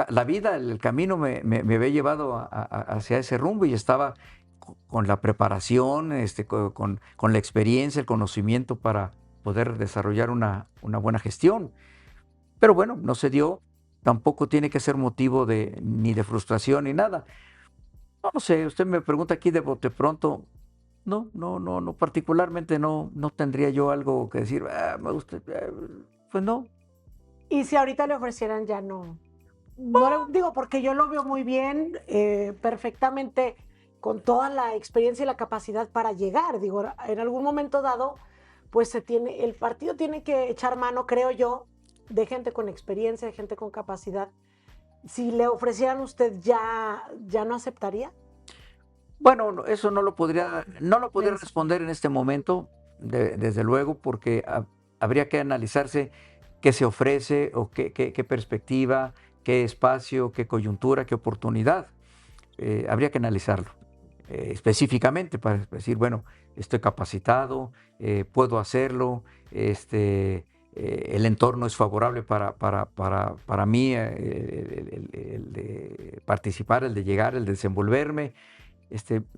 La vida, el camino me había llevado hacia ese rumbo y estaba con la preparación, con la experiencia, el conocimiento para poder desarrollar una buena gestión. Pero bueno, no se dio, tampoco tiene que ser motivo ni de frustración ni nada. No sé, usted me pregunta aquí de bote pronto, no, particularmente no tendría yo algo que decir, me gusta, pues no. Y si ahorita le ofrecieran ya no digo, porque yo lo veo muy bien, perfectamente con toda la experiencia y la capacidad para llegar. Digo, en algún momento dado, pues el partido tiene que echar mano, creo yo, de gente con experiencia, de gente con capacidad. Si le ofrecieran usted, ¿ya no aceptaría? Bueno, eso no lo podría responder en este momento, desde luego, porque habría que analizarse qué se ofrece o qué perspectiva, qué espacio, qué coyuntura, qué oportunidad. Habría que analizarlo específicamente para decir, bueno, estoy capacitado, puedo hacerlo, el entorno es favorable para mí, el de participar, el de llegar, el de desenvolverme.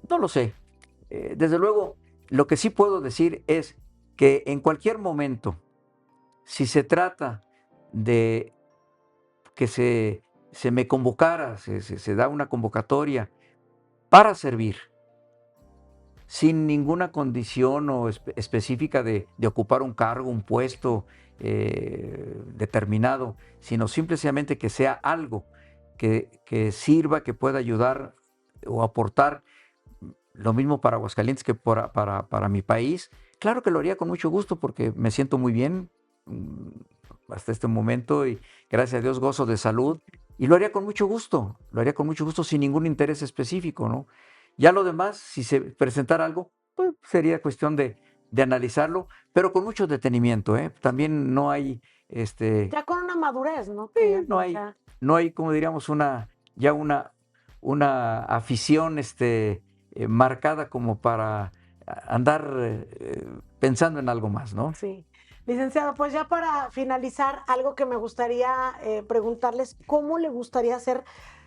No lo sé. Desde luego, lo que sí puedo decir es que en cualquier momento, si se trata de que se me convocara, se da una convocatoria para servir, sin ninguna condición o específica de ocupar un cargo, un puesto determinado, sino simplemente que sea algo que sirva, que pueda ayudar o aportar lo mismo para Aguascalientes que para mi país. Claro que lo haría con mucho gusto porque me siento muy bien hasta este momento y gracias a Dios gozo de salud y lo haría con mucho gusto, sin ningún interés específico, ¿no? Ya lo demás, si se presentara algo, pues sería cuestión de analizarlo, pero con mucho detenimiento, ¿eh? También no hay, Ya con una madurez, ¿no? Que no hay, ya- no hay, como diríamos, una afición, marcada como para andar pensando en algo más, ¿no? Sí. Licenciado, pues ya para finalizar, algo que me gustaría preguntarles, ¿cómo le gustaría ser?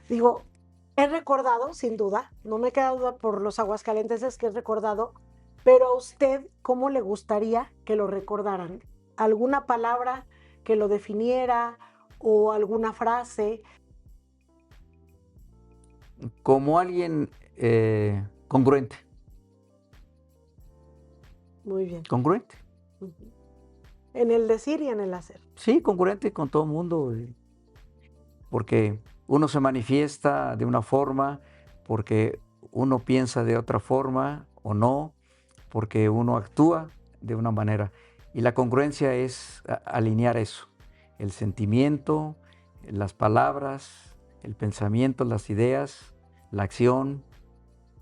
Digo, es recordado, sin duda, no me queda duda por los aguascalenteses que es recordado, pero a usted, ¿cómo le gustaría que lo recordaran? ¿Alguna palabra que lo definiera o alguna frase? Como alguien congruente, Muy bien. congruente. Ujú. En el decir y en el hacer. Sí, congruente con todo el mundo, porque uno se manifiesta de una forma, porque uno piensa de otra forma o no, porque uno actúa de una manera. Y la congruencia es alinear eso, el sentimiento, las palabras, el pensamiento, las ideas, la acción,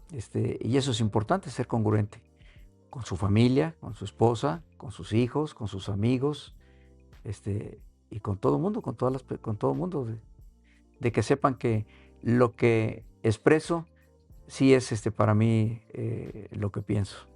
y eso es importante, ser congruente con su familia, con su esposa, con sus hijos, con sus amigos, y con todo el mundo, con todo el mundo, de que sepan que lo que expreso sí es para mí lo que pienso.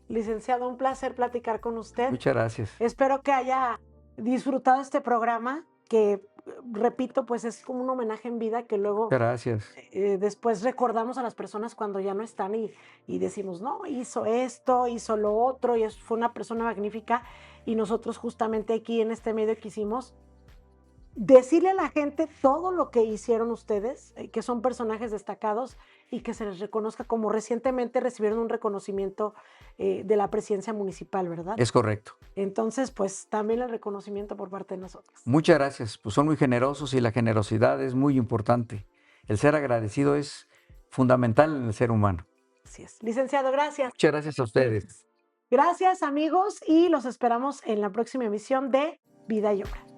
Licenciado, un placer platicar con usted. Muchas gracias. Espero que haya disfrutado este programa, que, repito, pues es como un homenaje en vida que luego Muchas gracias. después recordamos a las personas cuando ya no están y decimos, no, hizo esto, hizo lo otro, y fue una persona magnífica. Y nosotros justamente aquí en este medio quisimos decirle a la gente todo lo que hicieron ustedes, que son personajes destacados, y que se les reconozca, como recientemente recibieron un reconocimiento de la presidencia municipal, ¿verdad? Es correcto. Entonces, pues también el reconocimiento por parte de nosotros. Muchas gracias. Pues son muy generosos y la generosidad es muy importante. El ser agradecido es fundamental en el ser humano. Así es. Licenciado, gracias. Muchas gracias a ustedes. Gracias, amigos, y los esperamos en la próxima emisión de Vida y Obra.